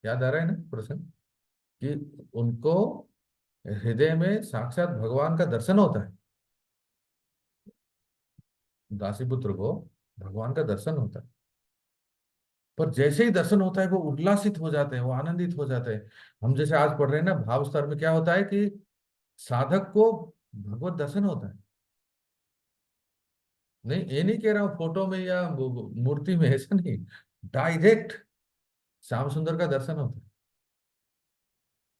याद आ रहा है ना प्रश्न? कि उनको हृदय में साक्षात भगवान का दर्शन होता है। दासीपुत्र को भगवान का दर्शन होता है। पर जैसे ही दर्शन होता है वो उल्लासित हो जाते हैं, वो आनंदित हो जाते हैं। हम जैसे आज पढ़ रहे हैं ना, भाव स्तर में क्या होता है कि साधक को भगवत दर्शन होता है। नहीं, ये नहीं कह रहा हूं फोटो में या मूर्ति में, ऐसा नहीं, डायरेक्ट श्याम सुंदर का दर्शन होता है।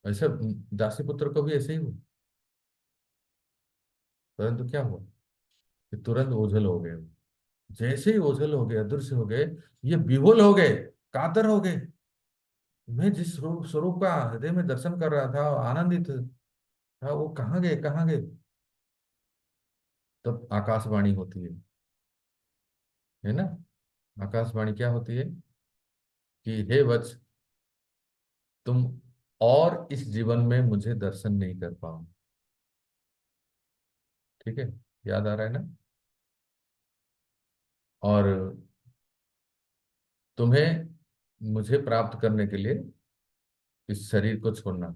ऐसे दासी पुत्र को भी ऐसे ही हुआ। परंतु क्या हुआ कि तुरंत ओझल हो गए। जैसे ही ओझल हो गए, अदृश्य हो गए, ये विह्वल हो गए, कातर हो गए। मैं जिस स्वरूप का हृदय में दर्शन कर रहा था, आनंदित था, वो कहाँ गए, कहाँ गए? तब आकाशवाणी होती है ना? आकाशवाणी क्या होती है कि हे वत्स, तुम और इस जीवन में मुझे दर्शन नहीं कर पाओ। ठीक है, याद आ रहा है ना? और तुम्हें मुझे प्राप्त करने के लिए इस शरीर को छोड़ना,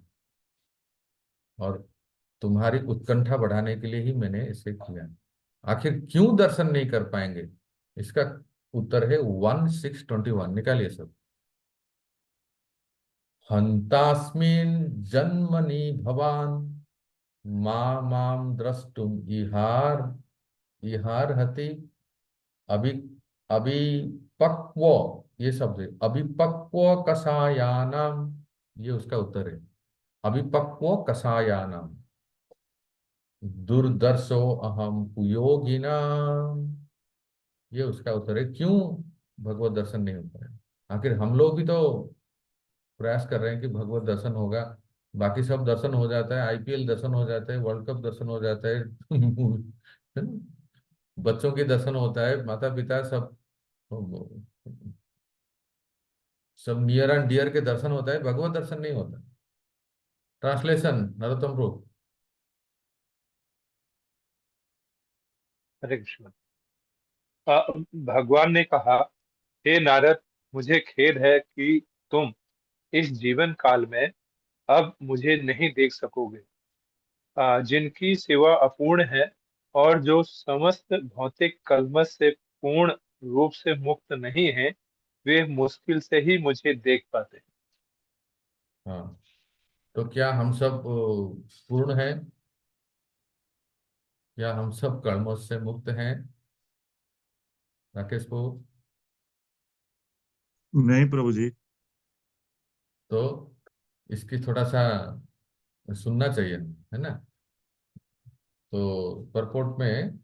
और तुम्हारी उत्कंठा बढ़ाने के लिए ही मैंने इसे किया। आखिर क्यों दर्शन नहीं कर पाएंगे? इसका उत्तर है 1621, निकालिए सब। हंतास्मिन् जन्मनि भवान माम द्रष्टुम इहार अभी अभिपक्व, ये शब्द है अभिपक्व कषायानाम, ये उसका उत्तर है। अभिपक्व कषायानाम दुर्दर्शो अहम कुयोगिना, ये उसका उत्तर है क्यों भगवत दर्शन नहीं होता है। आखिर हम लोग भी तो प्रयास कर रहे हैं कि भगवत दर्शन होगा। बाकी सब दर्शन हो जाता है, आईपीएल दर्शन हो जाता है, वर्ल्ड कप दर्शन हो जाता है, बच्चों के दर्शन होता है, माता पिता सब सब नियर एंड डियर के दर्शन होता है, भगवत दर्शन नहीं होता। ट्रांसलेशन नरोत्तम प्रभु। हरे कृष्ण। भगवान ने कहा, हे नारद, मुझे खेद है कि तुम इस जीवन काल में अब मुझे नहीं देख सकोगे। जिनकी सेवा अपूर्ण है और जो समस्त भौतिक कल्मश से पूर्ण रूप से मुक्त नहीं है, वे मुश्किल से ही मुझे देख पाते हैं। हाँ, तो क्या हम सब पूर्ण हैं? क्या हम सब कर्मों से मुक्त हैं? राकेश को नहीं प्रभु जी। तो इसकी थोड़ा सा सुनना चाहिए, है ना? तो परपोर्ट में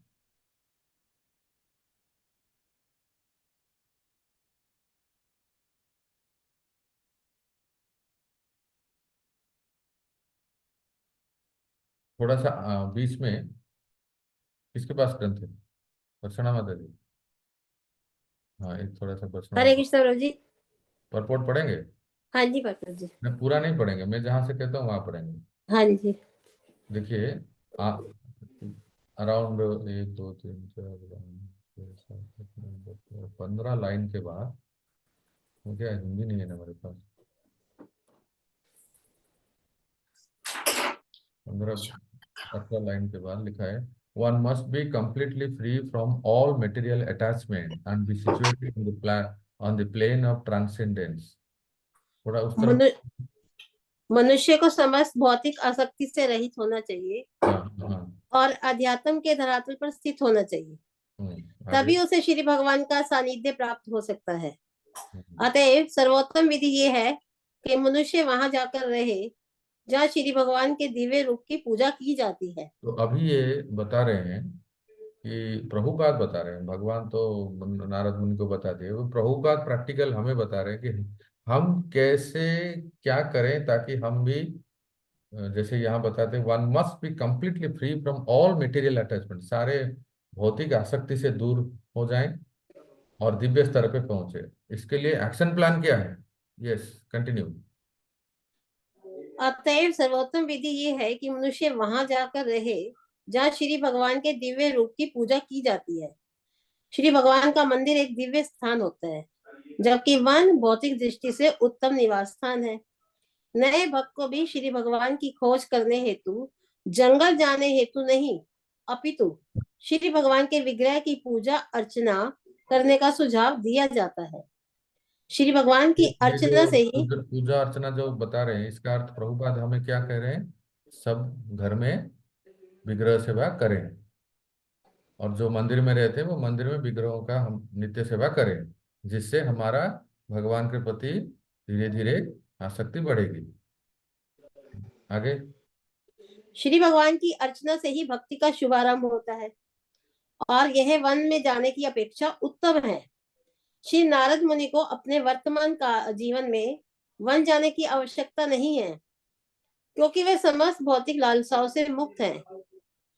थोड़ा सा बीच में किसके पास ग्रंथ है? दर्शना माता जी। हाँ, एक थोड़ा सा दर्शना हरे माता। कृष्ण प्रभु जी। परपोर्ट पढ़ेंगे? हाँ जी प्रभु जी। मैं पूरा नहीं पढ़ेंगे, मैं जहां से कहता हूँ वहां पढ़ेंगे। हाँ जी। देखिए, अराउंड 15 लाइन के बाद, मुझे हिंदी नहीं है ना मेरे पास, 15 लाइन के बाद लिखा है, one must be completely free from all material attachment and be situated on the plane of transcendence। थोड़ा उस तरफ। मनु, मनुष्य को समस्त भौतिक आसक्ति से रहित होना चाहिए हाँ हाँ। और अध्यात्म के धरातल पर स्थित होना चाहिए, आगे। तभी उसे श्री भगवान का सानिध्य प्राप्त हो सकता है। हम्म, अतएव सर्वोत्तम विधि ये है कि मनुष्य वहां जाकर रहे जहाँ श्री भगवान के दिव्य रूप की पूजा की जाती है। तो अभी ये बता रहे हैं कि प्रभुपाद बता रहे हैं, भगवान तो नारद मुनि को बता दिए, वो प्रभुपाद प्रैक्टिकल हमें बता रहे हैं कि हम कैसे क्या करें ताकि हम भी जैसे यहाँ बताते हैं, one must be completely free from all material attachment, सारे भौतिक आसक्ति से दूर हो जाएं और दिव्य स्तर पे पहुंचे। इसके लिए एक्शन प्लान क्या है? Yes, continue. अतएव सर्वोत्तम विधि ये है कि मनुष्य वहां जाकर रहे जहाँ श्री भगवान के दिव्य रूप की पूजा की जाती है। श्री भगवान का मंदिर एक दिव्य स्थान होता है, जबकि वन भौतिक दृष्टि से उत्तम निवास स्थान है। नए भक्त को भी श्री भगवान की खोज करने हेतु जंगल जाने हेतु नहीं, अपितु श्री भगवान के विग्रह की पूजा अर्चना करने का सुझाव दिया जाता है। श्री भगवान की ये अर्चना जो से ही पूजा अर्चना जो बता रहे हैं, इसका अर्थ प्रभुपाद हमें क्या कह रहे हैं? सब घर में विग्रह सेवा करें, और जो मंदिर में रहते हैं वो मंदिर में विग्रहों का हम नित्य सेवा करें, जिससे हमारा भगवान के प्रति धीरे धीरे आसक्ति बढ़ेगी। आगे। श्री भगवान की अर्चना से ही भक्ति का शुभारंभ होता है, और यह वन में जाने की अपेक्षा उत्तम है। श्री नारद मुनि को अपने वर्तमान का जीवन में वन जाने की आवश्यकता नहीं है, क्योंकि वे समस्त भौतिक लालसाओं से मुक्त हैं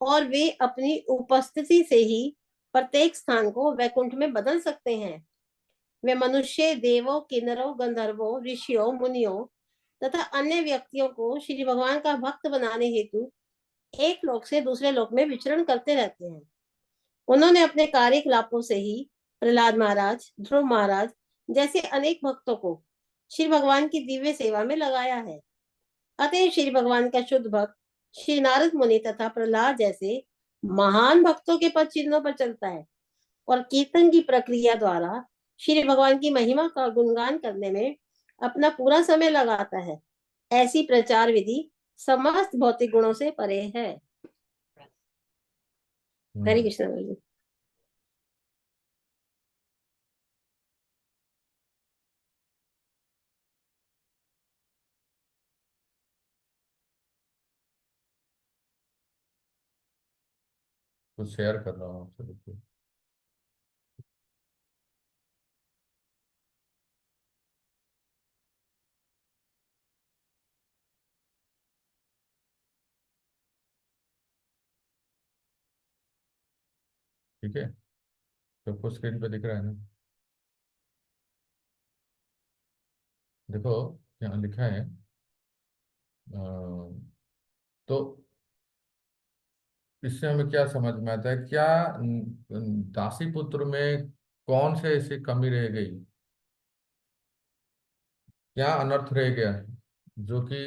और वे अपनी उपस्थिति से ही प्रत्येक स्थान को वैकुंठ में बदल सकते हैं। वे मनुष्य, देवों, किन्नरों, गंधर्वों, ऋषियों, मुनियों तथा अन्य व्यक्तियों को श्री भगवान का भक्त बनाने हेतु एक लोक से दूसरे लोक में विचरण करते रहते हैं। उन्होंने अपने कार्यकलापों से ही प्रहलाद महाराज, ध्रुव महाराज जैसे अनेक भक्तों को श्री भगवान की दिव्य सेवा में लगाया है। अतः श्री भगवान का शुद्ध भक्त श्री नारद मुनि तथा प्रहलाद जैसे महान भक्तों के पद चिन्हों पर चलता है और कीर्तन की प्रक्रिया द्वारा श्री भगवान की महिमा का गुणगान करने में अपना पूरा समय लगाता है। ऐसी प्रचार विधि समस्त भौतिक गुणों से परे है। हरे कृष्ण जी। कुछ शेयर कर रहा हूँ आपसे, देखिए। ठीक है, सबको स्क्रीन पे दिख रहा है ना? देखो यहाँ लिखा है, तो इससे हमें क्या समझ में आता है? क्या दासी पुत्र में कौन से ऐसी कमी रह गई, क्या अनर्थ रह गया जो कि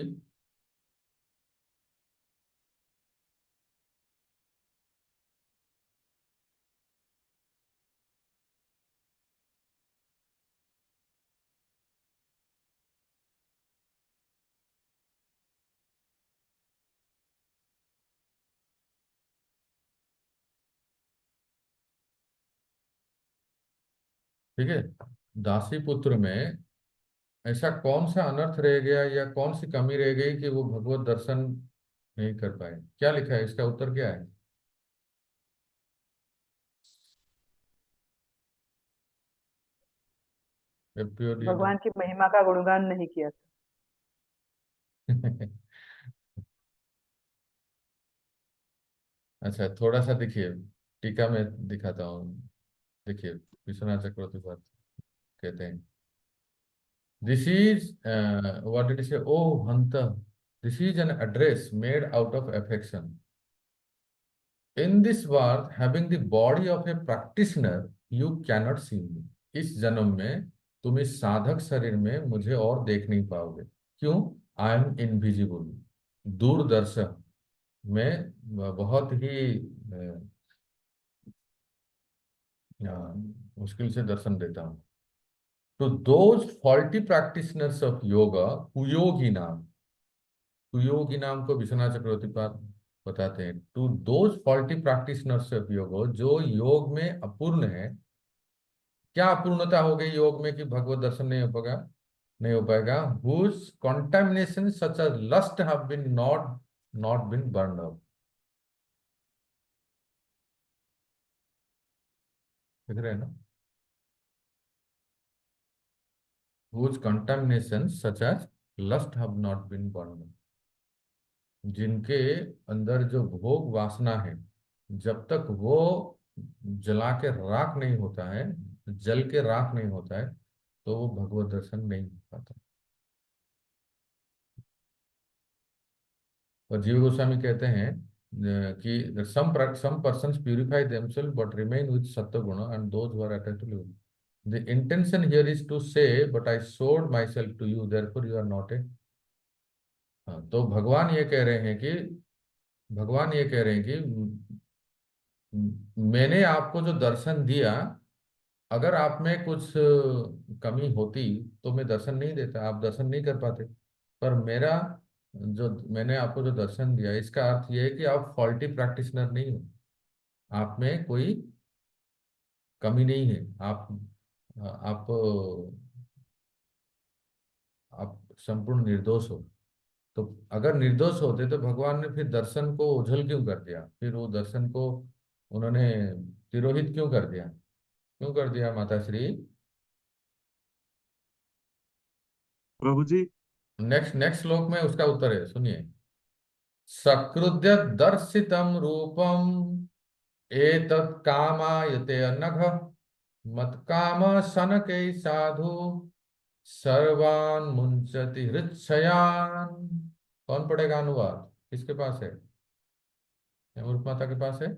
ठीक है, दासी पुत्र में ऐसा कौन सा अनर्थ रह गया या कौन सी कमी रह गई कि वो भगवत दर्शन नहीं कर पाए? क्या लिखा है, इसका उत्तर क्या है? एपीओडी। भगवान की महिमा का गुणगान नहीं किया था। अच्छा, थोड़ा सा देखिए, टीका में दिखाता हूँ। देखिए, विश्वनाथ चक्रवर्ती बात कहते हैं, this is what did say, oh हंत, this is an address made out of affection. In this birth having the body of a practitioner you cannot see me. इस जन्म में तुम इस साधक शरीर में मुझे और देख नहीं पाओगे। क्यों? आई एम इनविजिबल, दूरदर्शन में बहुत ही मुश्किल से दर्शन देता हूँ। तो those faulty practitioners of yoga, कुयोगी नाम, कुयोगी नाम को विश्वनाथ चक्रवर्ती पाद बताते हैं, to those faulty practitioners of yoga, जो योग में अपूर्ण है। क्या अपूर्णता हो गई योग में कि भगवत दर्शन नहीं हो पाएगा? नहीं हो पाएगा। whose contamination such as lust have been not been burned out। देख रहे हैं ना? whose contamination such as lust have not been burned out। जिनके अंदर जो भोग वासना है, जब तक वो जला के राख नहीं होता है, जल के राख नहीं होता है, तो वो भगवत दर्शन नहीं हो पाता। और जीव गोस्वामी कहते हैं कि some persons purify themselves but remain with sattva guna and those who are attached to live. The intention here is to say, but I showed myself to you, therefore you are not a। हाँ, तो भगवान ये कह रहे हैं कि मैंने आपको जो दर्शन दिया, अगर आप में कुछ कमी होती तो मैं दर्शन नहीं देता, आप दर्शन नहीं कर पाते। पर मैंने आपको जो दर्शन दिया, इसका अर्थ यह है कि आप फॉल्टी प्रैक्टिशनर नहीं हो, आप में कोई कमी नहीं है, आप आप संपूर्ण निर्दोष हो। तो अगर निर्दोष होते तो भगवान ने फिर दर्शन को ओझल क्यों कर दिया, फिर वो दर्शन को उन्होंने तिरोहित क्यों कर दिया, क्यों कर दिया माता श्री? प्रभु जी, नेक्स्ट श्लोक में उसका उत्तर है, सुनिए। सकृद्य दर्शितम रूपम एतत् कामायते नघ मत काम शनके साधु सर्वान मुंचति हृच्छयान। कौन पढ़ेगा अनुवाद? किसके पास है? अमृत माता के पास है।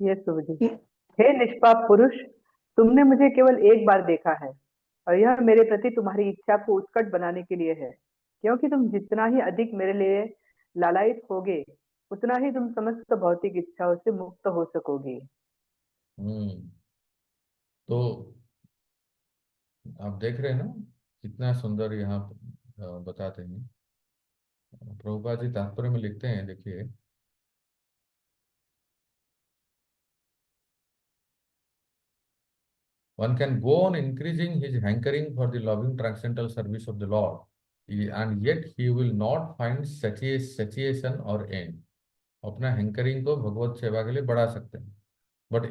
ये प्रभु जी। हे निष्पाप पुरुष, तुमने मुझे केवल एक बार देखा है और यह मेरे प्रति तुम्हारी इच्छा को उत्कट बनाने के लिए है, क्योंकि तुम जितना ही अधिक मेरे लिए लालायित होगे उतना ही तुम समस्त भौतिक इच्छाओं से मुक्त हो सकोगे। तो आप देख रहे हैं ना कितना सुंदर यहाँ बताते हैं। प्रभुपाद जी तात्पर्य में लिखते हैं, देखिए, one can go on increasing his hankering for the loving transcendental service of the Lord, and yet he will not find satiation or end। अपना हैंकरिंग को भगवत सेवा के लिए बढ़ा सकते हैं, but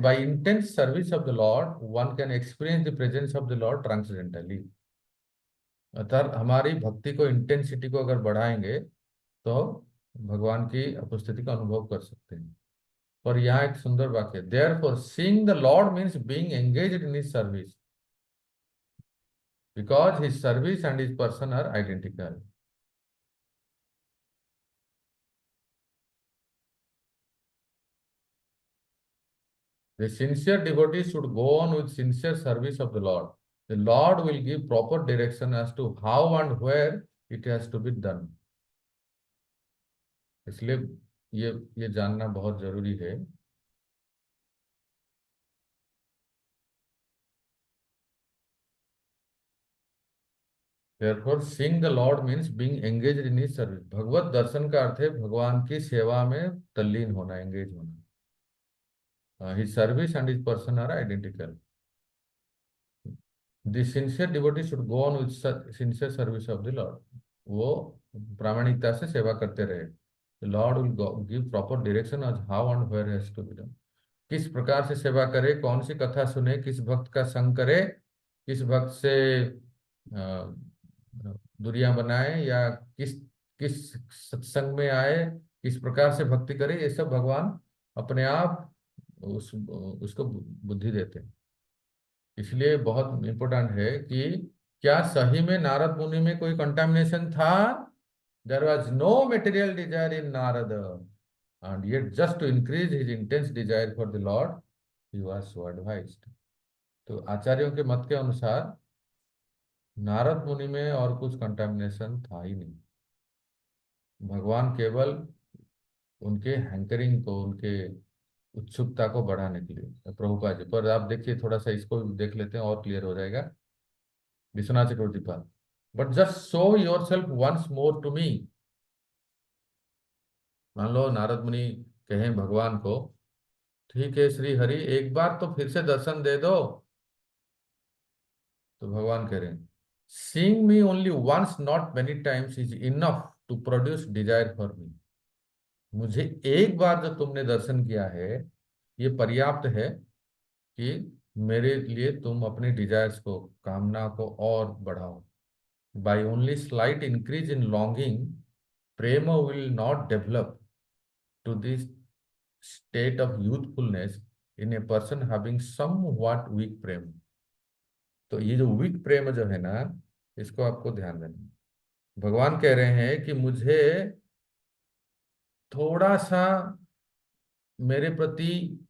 by intense service of the Lord one can experience the presence of the Lord transcendentally। अर्थात हमारी भक्ति को, इंटेंसिटी को अगर बढ़ाएंगे तो भगवान की उपस्थिति का अनुभव कर सकते हैं। पर यहाँ एक सुंदर वाक्य, therefore seeing the Lord means being engaged in his service because his service and his person are identical। The sincere devotee should go on with sincere service of the Lord। The Lord will give proper direction as to how and where it has to be done। इसलिए ये जानना बहुत जरूरी है। Therefore seeing the Lord means being engaged in his service। भगवत दर्शन का अर्थ है भगवान की सेवा में तल्लीन होना, एंगेज होना। His service and his person are identical। The sincere devotee should go on with sincere service of the Lord। वो प्रामाणिकता से सेवा करते रहे। The Lord will give proper direction as how and where has to be done। किस प्रकार से सेवा करे, कौन सी कथा सुने, किस भक्त का संग करे, किस भक्त से दूरियां बनाए, या किस सत्संग में आए, किस प्रकार से भक्ति करे, ये सब भगवान अपने आप उसको बुद्धि देते हैं। इसलिए बहुत इंपॉर्टेंट है कि क्या सही में नारद मुनि में कोई कंटामिनेशन था? There was no material desire in Narada, and yet just to increase his intense desire for the Lord, he was so advised। तो आचार्यों के मत के अनुसार नारद मुनि में और कुछ कंटामिनेशन था ही नहीं। भगवान केवल उनके हैंकरिंग को, उनके उत्सुकता को बढ़ाने के लिए। प्रभुपाद जी पर आप देखिए, थोड़ा सा इसको देख लेते हैं और क्लियर हो जाएगा। Vishwanath Chakravarti Pad, but just show yourself once more to me. मान लो नारद मुनि कहें भगवान को, ठीक है श्री हरि, एक बार तो फिर से दर्शन दे दो। तो भगवान कह रहे हैं, seeing me only once not many times is enough to produce desire for me। मुझे एक बार जो तुमने दर्शन किया है ये पर्याप्त है कि मेरे लिए तुम अपने डिजायर्स को, कामना को और बढ़ाओ। By only slight increase in longing, prema will not develop to this state of youthfulness in a person having somewhat weak प्रेम। तो ये जो वीक प्रेम जो है ना, इसको आपको ध्यान देना। भगवान कह रहे हैं कि मुझे थोड़ा सा मेरे प्रति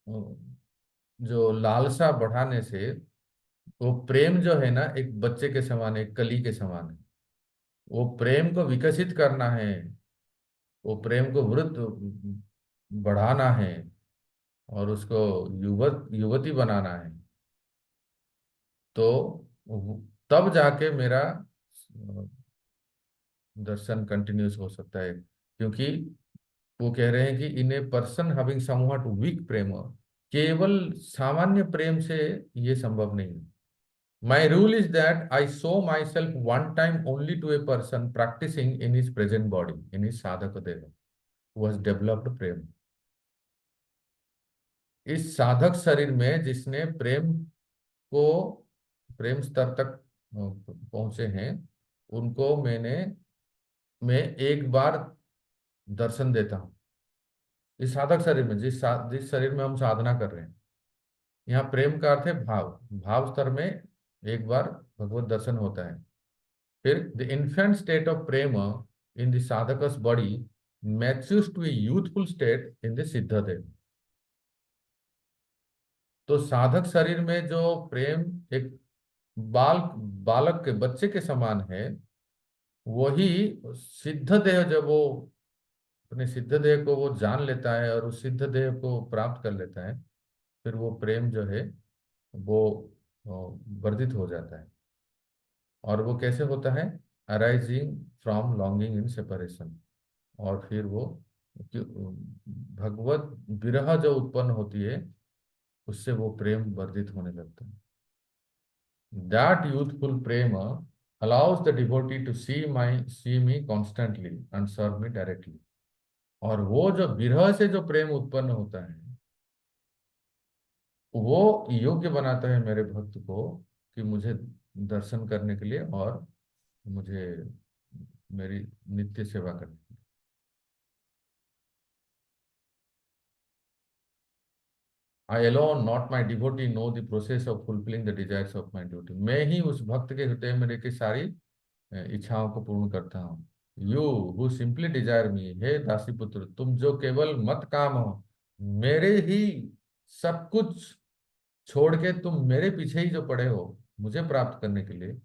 जो लालसा बढ़ाने से, वो प्रेम जो है ना एक बच्चे के समान है, एक कली के समान है। वो प्रेम को विकसित करना है, वो प्रेम को वृद्ध बढ़ाना है और उसको युवती बनाना है। तो तब जाके मेरा दर्शन कंटिन्यूस हो सकता है, क्योंकि वो कह रहे हैं कि in a person having somewhat weak प्रेम, केवल सामान्य प्रेम से ये संभव नहीं है। My rule is that I show myself one time only to a person practicing in his present body, in his sadhaka deha, who has developed प्रेम। इस साधक शरीर में जिसने प्रेम स्तर तक पहुंचे हैं, उनको मैं एक बार दर्शन देता हूं। इस साधक शरीर में, जिस शरीर में हम साधना कर रहे हैं, यहाँ प्रेम का अर्थ है भाव स्तर में एक बार भगवत दर्शन होता है। फिर द इन्फेंट स्टेट ऑफ प्रेम इन द साधकस body matures to a youthful state in the सिद्धदेव। तो साधक शरीर में जो प्रेम एक बालक के बच्चे के समान है, वही सिद्ध देह, जब वो अपने सिद्ध देह को वो जान लेता है और उस सिद्ध देह को प्राप्त कर लेता है, फिर वो प्रेम जो है वो वर्धित हो जाता है। और वो कैसे होता है? Arising from longing in separation. और फिर वो भगवत विरह जो उत्पन्न होती है, उससे वो प्रेम वर्धित होने लगता है। That youthful prema allows the devotee to see me constantly and serve me directly। और वो जो विरह से जो प्रेम उत्पन्न होता है, वो योग्य बनाता है मेरे भक्त को कि मुझे दर्शन करने के लिए और मुझे मेरी नित्य सेवा करने के लिए। I alone, not my devotee, know the process of fulfilling the desires of my devotee। मैं ही उस भक्त के हृदय में रहकर सारी इच्छाओं को पूर्ण करता हूँ। You who simply desire me, हे दासी पुत्र, तुम जो केवल मत काम हो, मेरे ही सब कुछ छोड़ के तुम मेरे पीछे ही जो पड़े हो मुझे प्राप्त करने के लिए,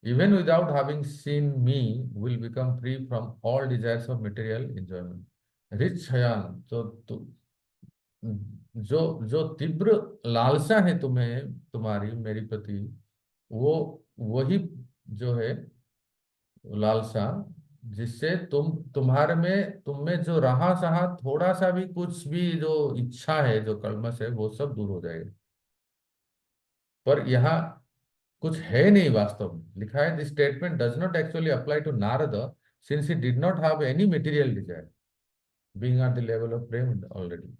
even without having seen me, will become free from all desires of material enjoyment। Rich Shayan, तो जो जो तीव्र लालसा है तुम्हारी मेरी प्रति, वो वही जो है लालसा जिससे तुम में जो रहा सहा थोड़ा सा भी कुछ भी जो इच्छा है, जो कल्मश है, वो सब दूर हो जाएगा। पर यहाँ कुछ है नहीं वास्तव में। लिखा है this statement does not actually apply to Narad since he did not have any material desire being at the level of prem already.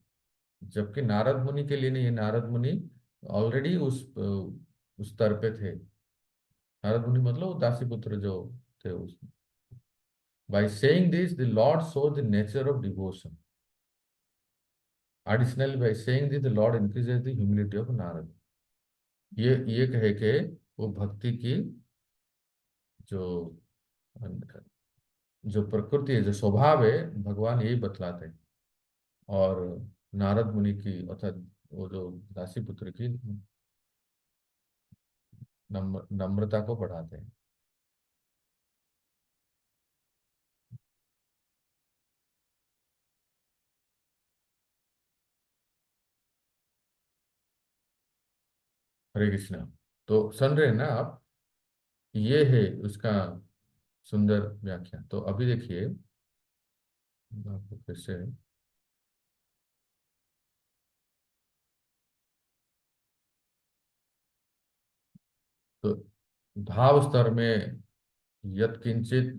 जबकि नारद मुनि के लिए नहीं है, नारद मुनि ऑलरेडी उस स्तर पे थे। नारद मुनि मतलब दासी पुत्र जो थे उस। By saying this the Lord show the nature of devotion. Additionally by saying this the Lord increases the humility of Narad. ये कहे के वो भक्ति की जो प्रकृति है, जो स्वभाव है, भगवान यही बतलाते हैं। और नारद मुनि की अर्थात वो जो दासी पुत्र की नम्रता को बढ़ाते हैं। हरे कृष्णा। तो सुन रहे हैं ना आप? ये है उसका सुंदर व्याख्या। तो अभी देखिए आपको फिर से तो भाव स्तर में यत्किंचित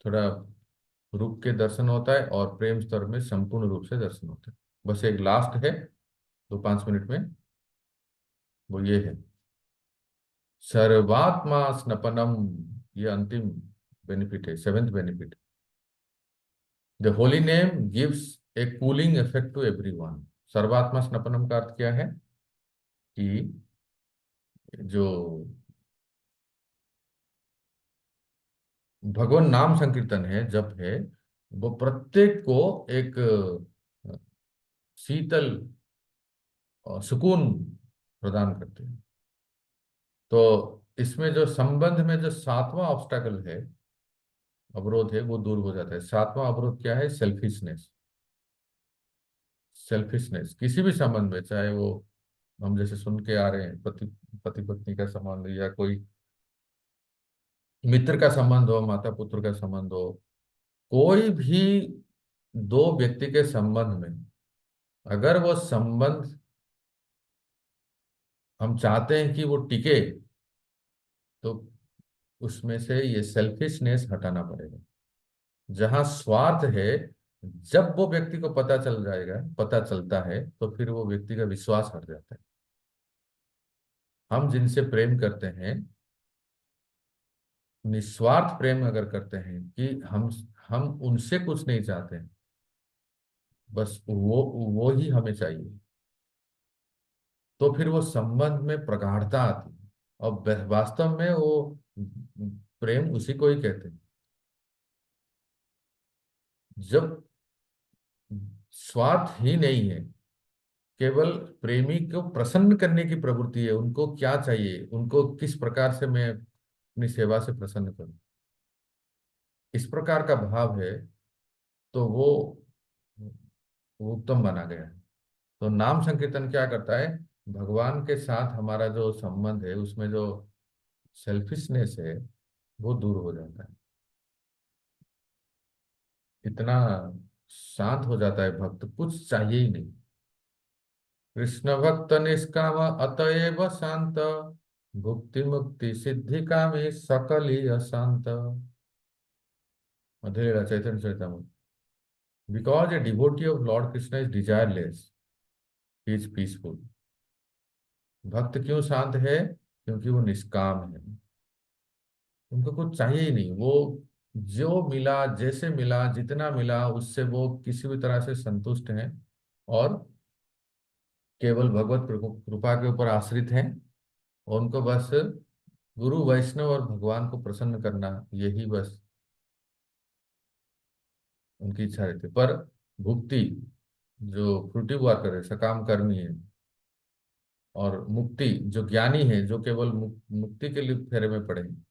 थोड़ा रूप के दर्शन होता है और प्रेम स्तर में संपूर्ण रूप से दर्शन होता है। बस एक लास्ट है 2-5 मिनट में, वो ये है सर्वात्मा स्नपनम। ये अंतिम बेनिफिट है, 7th benefit. The holy name gives एक कूलिंग इफेक्ट टू एवरीवन। सर्वात्मा स्नपनम का अर्थ क्या है कि जो भगवान नाम संकीर्तन है, जप है, वो प्रत्येक को एक शीतल और सुकून प्रदान करते हैं। तो इसमें जो संबंध में जो सातवां ऑब्स्टेकल है, अवरोध है, वो दूर हो जाता है। सातवां अवरोध क्या है? सेल्फिशनेस। सेल्फिशनेस किसी भी संबंध में, चाहे वो हम जैसे सुन के आ रहे हैं पति पति पत्नी का संबंध, या कोई मित्र का संबंध हो, माता पुत्र का संबंध हो, कोई भी दो व्यक्ति के संबंध में अगर वो संबंध हम चाहते हैं कि वो टिके, तो उसमें से ये सेल्फिशनेस हटाना पड़ेगा। जहां स्वार्थ है, जब वो व्यक्ति को पता चल जाएगा, पता चलता है, तो फिर वो व्यक्ति का विश्वास हट जाता है। हम जिनसे प्रेम करते हैं, निस्वार्थ प्रेम अगर करते हैं कि हम उनसे कुछ नहीं चाहते हैं, बस वो ही हमें चाहिए, तो फिर वो संबंध में प्रगाढ़ता आती है। और वास्तव में वो प्रेम उसी को ही कहते हैं जब स्वार्थ ही नहीं है, केवल प्रेमी को प्रसन्न करने की प्रवृत्ति है। उनको क्या चाहिए, उनको किस प्रकार से मैं अपनी सेवा से प्रसन्न करूं, इस प्रकार का भाव है, तो वो उत्तम माना गया है। तो नाम संकीर्तन क्या करता है? भगवान के साथ हमारा जो संबंध है, उसमें जो सेल्फिशनेस है, वो दूर हो जाता है। इतना शांत हो जाता है भक्त, कुछ चाहिए ही नहीं। कृष्ण भक्त निष्काम अतएव शांत, भुक्ति मुक्ति सिद्धि कामी सकल ही अशांत। मधुर Chaitanya Charitamrita. Because a devotee of lord Krishna is desireless, he is peaceful. भक्त क्यों शांत है? क्योंकि वो निष्काम है, उनको कुछ चाहिए ही नहीं। वो जो मिला, जैसे मिला, जितना मिला, उससे वो किसी भी तरह से संतुष्ट हैं और केवल भगवत कृपा के ऊपर आश्रित हैं। और उनको बस गुरु वैष्णव और भगवान को प्रसन्न करना, यही बस उनकी इच्छा रहती है। पर भुक्ति, जो फ्रूटिव वर्कर है, सकाम कर्मी है, और मुक्ति, जो ज्ञानी है, जो केवल मुक्ति के लिए फेरे में पड़े हैं,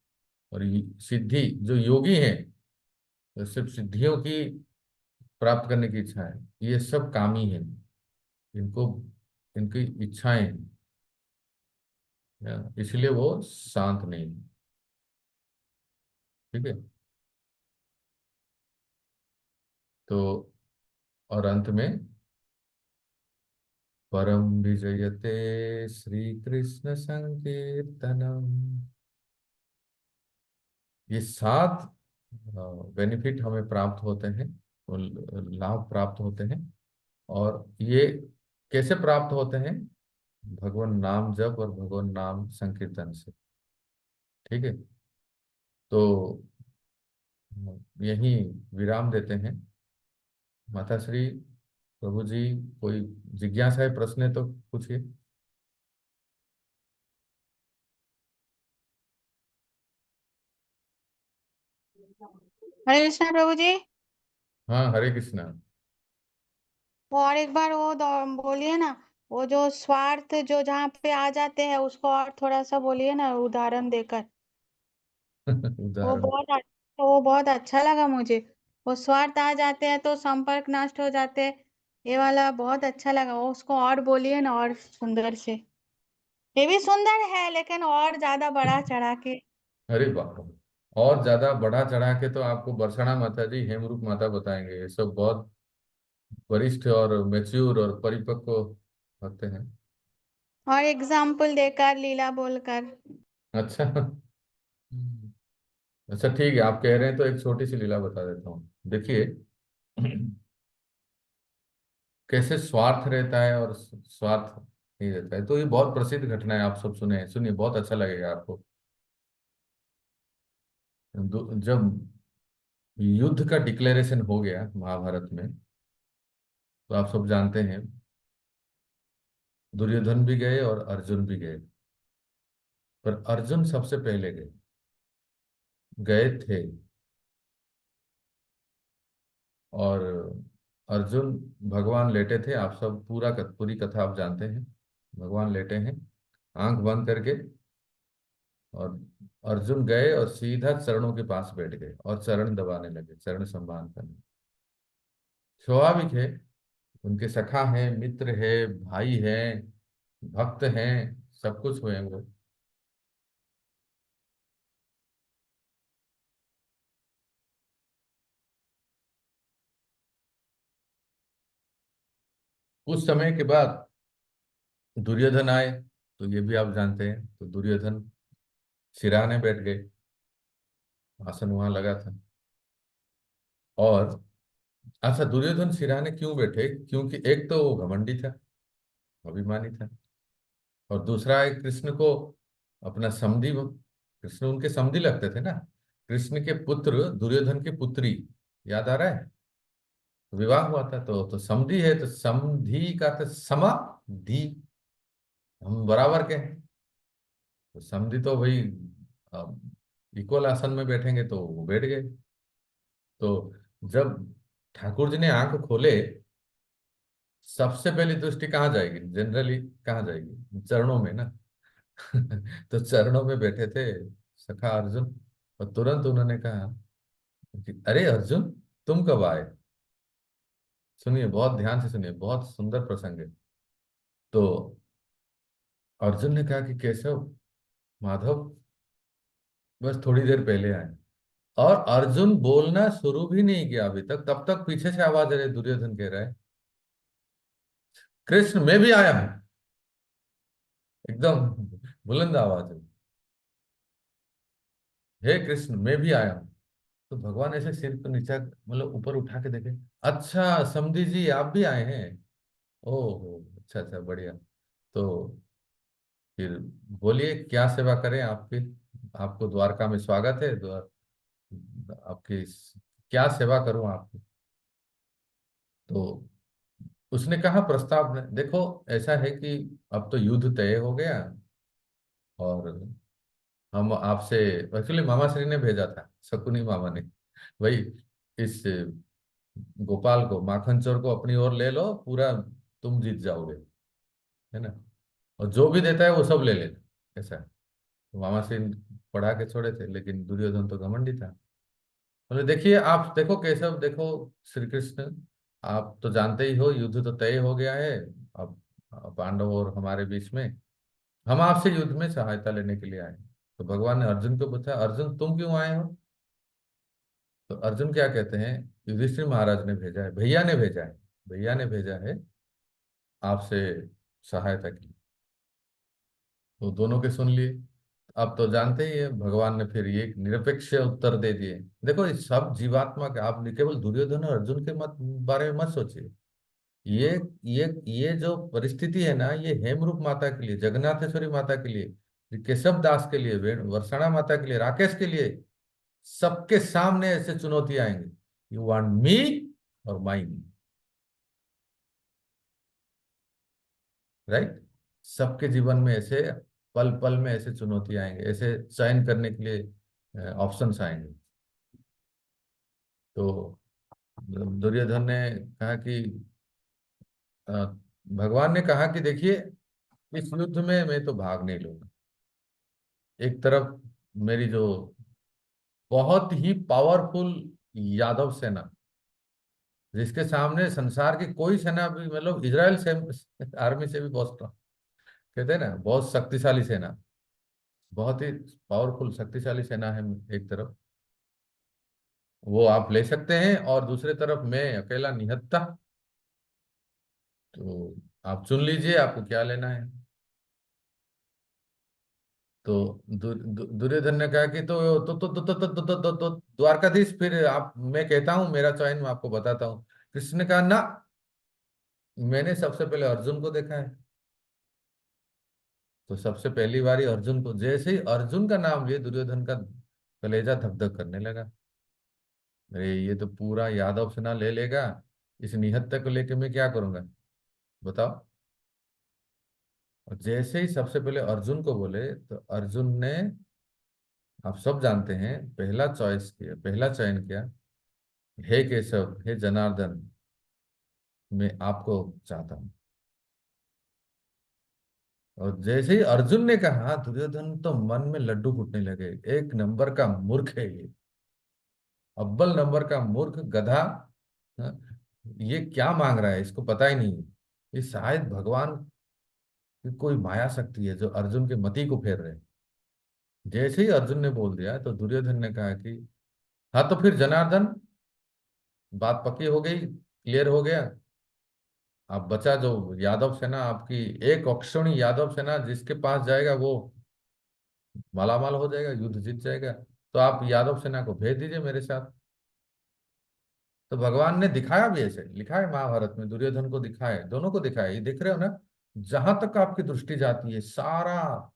और सिद्धि, जो योगी है, जो सिर्फ सिद्धियों की प्राप्त करने की इच्छा है, ये सब कामी है। इनको इनकी इच्छाएं हैं, इसलिए वो शांत नहीं है। ठीक है। तो और अंत में परम विजयते श्री कृष्ण संकीर्तनम। ये 7 बेनिफिट हमें प्राप्त होते हैं, लाभ प्राप्त होते हैं। और ये कैसे प्राप्त होते हैं? भगवान नाम जप और भगवान नाम संकीर्तन से। ठीक है। तो यही विराम देते हैं। माता श्री, प्रभु जी, कोई जिज्ञासा है, प्रश्न है तो पूछिए। हरे कृष्णा प्रभु जी। हाँ, हरे कृष्णा। वो और एक बार वो बोलिए ना, वो जो स्वार्थ जो जहाँ पे आ जाते हैं उसको और थोड़ा सा बोलिए ना, उदाहरण देकर। उदाहरण। वो बहुत अच्छा लगा मुझे। वो स्वार्थ आ जाते हैं तो संपर्क नष्ट हो जाते हैं, ये वाला बहुत अच्छा लगा। वो उसको और बोलिए ना, और सुंदर से। ये भी सुंदर है लेकिन और ज्यादा बढ़ा चढ़ा के। अरे बाप रे। और ज्यादा बढ़ा चढ़ा के तो आपको बरसाना माता जी, हेमरूप माता बताएंगे। ये सब बहुत वरिष्ठ और मैच्योर और परिपक्व होते हैं। और एग्जाम्पल देकर, लीला बोलकर। अच्छा। अच्छा ठीक है, आप कह रहे हैं तो एक छोटी सी लीला बता देता हूँ। देखिए, कैसे स्वार्थ रहता है और स्वार्थ नहीं रहता है। तो ये बहुत प्रसिद्ध घटना है, आप सब सुने हैं, सुनिए, बहुत अच्छा लगेगा आपको। जब युद्ध का डिक्लेरेशन हो गया महाभारत में, तो आप सब जानते हैं दुर्योधन भी गए और अर्जुन भी गए, पर अर्जुन सबसे पहले गए गए थे। और अर्जुन, भगवान लेटे थे, आप सब पूरी कथा आप जानते हैं। भगवान लेटे हैं आंख बंद करके, और अर्जुन गए और सीधा चरणों के पास बैठ गए और चरण दबाने लगे, चरण संभान करने। स्वाभाविक है, उनके सखा हैं, मित्र है, भाई हैं, भक्त हैं, सब कुछ हुए हैं वो। कुछ समय के बाद दुर्योधन आए, तो ये भी आप जानते हैं। तो दुर्योधन सिराने बैठ गए, आसन वहां लगा था। और अच्छा, दुर्योधन सिराने क्यों बैठे? क्योंकि एक तो वो घमंडी था, अभिमानी था, और दूसरा है कृष्ण को अपना समधी, कृष्ण उनके समधी लगते थे ना। कृष्ण के पुत्र दुर्योधन की पुत्री, याद आ रहा है? विवाह हुआ था, तो समधी है, तो समधी का तो समाधि, हम बराबर के हैं। तो समधी तो भाई इक्वल आसन में बैठेंगे, तो वो बैठ गए। तो जब ठाकुर जी ने आंख खोले, सबसे पहली दृष्टि कहाँ जाएगी जनरली? कहाँ जाएगी? चरणों में ना। तो चरणों में बैठे थे सखा अर्जुन, और तुरंत उन्होंने कहा कि अरे अर्जुन, तुम कब आए? सुनिए, बहुत ध्यान से सुनिए, बहुत सुंदर प्रसंग है। तो अर्जुन ने कहा कि केशव, माधव, बस थोड़ी देर पहले आए। और अर्जुन बोलना शुरू भी नहीं किया अभी तक, तब तक पीछे से आवाज आ रही, दुर्योधन कह रहा है, कृष्ण मैं भी आया हूं। एकदम बुलंद आवाज है, हे कृष्ण मैं भी आया हूं। तो भगवान ऐसे सिर को नीचा, मतलब ऊपर उठा के देखे, अच्छा समधी जी आप भी आए हैं? ओहो, अच्छा अच्छा, बढ़िया। तो फिर बोलिए, क्या सेवा करें आपकी? आपको द्वारका में स्वागत है, आपकी क्या सेवा करूं आपकी? तो उसने कहा, प्रस्ताव में देखो, ऐसा है कि अब तो युद्ध तय हो गया, और हम आपसे, एक्चुअली मामा श्री ने भेजा था, शकुनी मामा ने, भाई इस गोपाल को, माखन चोर को अपनी ओर ले लो, पूरा तुम जीत जाओगे, है ना, और जो भी देता है वो सब ले लेना, ऐसा है। तो मामा श्री पढ़ा के छोड़े थे, लेकिन दुर्योधन तो घमंडी था। बोले देखिए, आप देखो केशव, देखो श्री कृष्ण, आप तो जानते ही हो युद्ध तो तय हो गया है, अब पांडव और हमारे बीच में, हम आपसे युद्ध में सहायता लेने के लिए आए हैं। तो भगवान ने अर्जुन को पूछा, अर्जुन तुम क्यों आए हो? तो अर्जुन क्या कहते हैं, युधिष्ठिर महाराज ने भेजा है, भैया ने भेजा है, भैया ने भेजा है आपसे सहायता के लिए। तो दोनों के सुन लिए। अब तो जानते ही है, भगवान ने फिर ये निरपेक्ष उत्तर दे दिए। देखो, इस सब जीवात्मा के, आप केवल दुर्योधन और अर्जुन के मत बारे में मत सोचिए। ये ये जो परिस्थिति है ना, ये हेमरूप माता के लिए, जगन्नाथेश्वरी माता के लिए, केशव दास के लिए, वर्षणा माता के लिए, राकेश के लिए, सबके सामने ऐसे चुनौती आएंगे, यू वांट मी और माइन, राइट? सबके जीवन में ऐसे पल पल में ऐसे चुनौती आएंगे, ऐसे चयन करने के लिए ऑप्शंस आएंगे। तो दुर्योधन ने कहा कि अ, भगवान ने कहा कि देखिए, इस युद्ध में मैं तो भाग नहीं लूंगा। एक तरफ मेरी जो बहुत ही पावरफुल यादव सेना, जिसके सामने संसार की कोई सेना भी, मतलब इजराइल से आर्मी से भी बहुत कहते हैं ना, बहुत शक्तिशाली सेना, बहुत ही पावरफुल शक्तिशाली सेना है एक तरफ, वो आप ले सकते हैं, और दूसरे तरफ मैं अकेला निहत्था। तो आप चुन लीजिए आपको क्या लेना है। तो दुर्योधन ने कहा कि तो द्वारकाधीश, फिर आप, मैं कहता हूँ मेरा चयन मैं आपको बताता हूँ। कृष्ण ने कहा ना, मैंने सबसे पहले अर्जुन को देखा है। तो सबसे पहली बारी अर्जुन को, जैसे ही अर्जुन का नाम लिए, दुर्योधन का कलेजा धक धक करने लगा। अरे ये तो पूरा यादव सेना ले लेगा, इस निहत्था को लेके मैं क्या करूंगा, बताओ। और जैसे ही सबसे पहले अर्जुन को बोले तो अर्जुन ने, आप सब जानते हैं, पहला चॉइस किया, पहला चयन किया, हे केशव, हे जनार्दन, मैं आपको चाहता हूं। और जैसे ही अर्जुन ने कहा, दुर्योधन तो मन में लड्डू फूटने लगे, एक नंबर का मूर्ख है ये, अव्वल नंबर का मूर्ख गधा। हाँ, ये क्या मांग रहा है, इसको पता ही नहीं है। ये शायद भगवान की कोई माया शक्ति है जो अर्जुन के मति को फेर रहे हैं। जैसे ही अर्जुन ने बोल दिया तो दुर्योधन ने कहा कि हाँ तो फिर जनार्दन, बात पक्की हो गई, क्लियर हो गया। अब बचा जो यादव सेना आपकी, एक अक्षौणी यादव सेना जिसके पास जाएगा वो मालामाल हो जाएगा, युद्ध जीत जाएगा। तो आप यादव सेना को भेज दीजिए मेरे साथ। तो भगवान ने दिखाया भी, ऐसे लिखा है महाभारत में, दुर्योधन को दिखाया है, दोनों को दिखाया है। ये देख रहे हो ना, जहां तक आपकी दृष्टि जाती है, सारा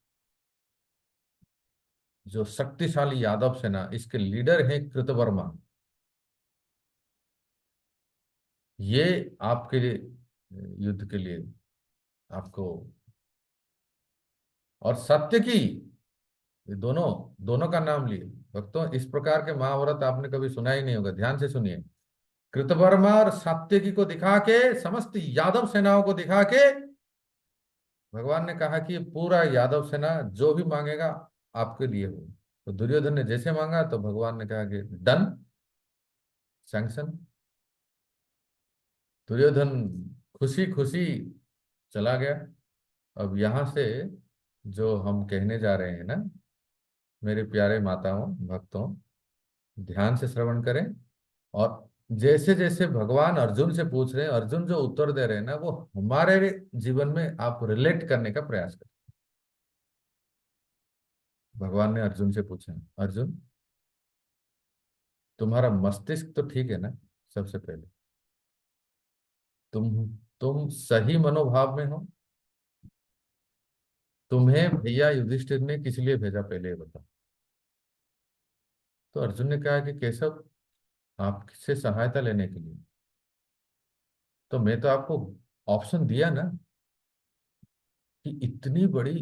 जो शक्तिशाली यादव सेना, इसके लीडर हैं कृतवर्मा। ये आपके लिए, युद्ध के लिए आपको, और सत्यकी, ये दोनों, दोनों का नाम लिए। भक्तों, इस प्रकार के महाभारत आपने कभी सुना ही नहीं होगा, ध्यान से सुनिए। कृतवर्मा और सात्यकी को दिखा के, समस्त यादव सेनाओं को दिखा के भगवान ने कहा कि पूरा यादव सेना जो भी मांगेगा आपके लिए हो। तो दुर्योधन ने जैसे मांगा तो भगवान ने कहा कि डन, सैंक्शन। दुर्योधन खुशी खुशी चला गया। अब यहां से जो हम कहने जा रहे हैं ना, मेरे प्यारे माताओं, भक्तों, ध्यान से श्रवण करें। और जैसे जैसे भगवान अर्जुन से पूछ रहे हैं, अर्जुन जो उत्तर दे रहे हैं ना, वो हमारे जीवन में आप रिलेट करने का प्रयास करें। भगवान ने अर्जुन से पूछा, अर्जुन तुम्हारा मस्तिष्क तो ठीक है ना, सबसे पहले तुम सही मनोभाव में हो? तुम्हें भैया युधिष्ठिर ने किस लिए भेजा, पहले ये बताओ। तो अर्जुन ने कहा कि केशव, आपसे सहायता लेने के लिए। तो मैं तो आपको ऑप्शन दिया ना कि इतनी बड़ी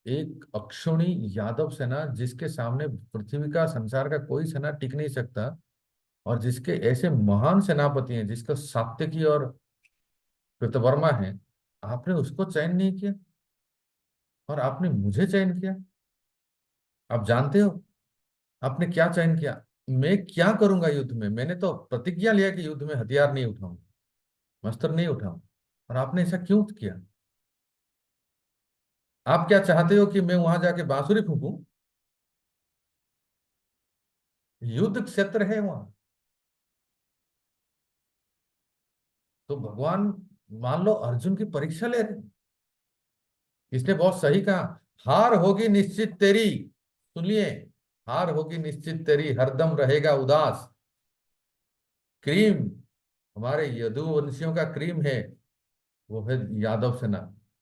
एक अक्षौणी यादव सेना, जिसके सामने पृथ्वी का, संसार का कोई सेना टिक नहीं सकता, और जिसके ऐसे महान सेनापति हैं, जिसका सात्यकी और कृतवर्मा है, आपने उसको चयन नहीं किया और आपने मुझे चयन किया। आप जानते हो आपने क्या चयन किया? मैं क्या करूंगा युद्ध में? मैंने तो प्रतिज्ञा लिया कि युद्ध में हथियार नहीं उठाऊंगा, शस्त्र नहीं उठाऊं, और आपने ऐसा क्यों किया? आप क्या चाहते हो कि मैं वहां जाके बांसुरी फूकूं? युद्ध क्षेत्र है वहां। तो भगवान, मान लो अर्जुन की परीक्षा ले रहे हैं। इसने बहुत सही कहा, हार होगी निश्चित तेरी। सुनिए, हार होगी निश्चित तेरी, हरदम रहेगा उदास। क्रीम, हमारे यदुवंशियों का क्रीम है, वो है यादव सेना।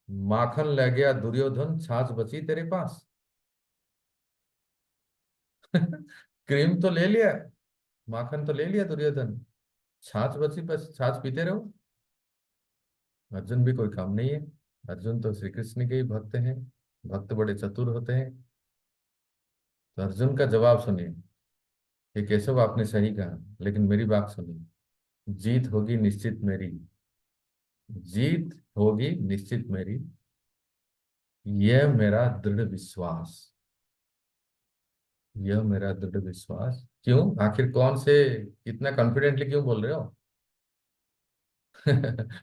माखन ले गया दुर्योधन, छाछ बची तेरे पास। क्रीम तो ले लिया, माखन तो ले लिया दुर्योधन, छाछ बची, बस छाछ पीते रहो। अर्जुन भी कोई काम नहीं है। अर्जुन तो श्री कृष्ण के ही भक्त हैं, भक्त बड़े चतुर होते हैं। तो अर्जुन का जवाब सुनिए कि केशव, आपने सही कहा, लेकिन मेरी बात सुनिए। जीत होगी निश्चित मेरी, जीत होगी निश्चित मेरी, यह मेरा दृढ़ विश्वास, यह मेरा दृढ़ विश्वास। क्यों, आखिर कौन से, इतना कॉन्फिडेंटली क्यों बोल रहे हो?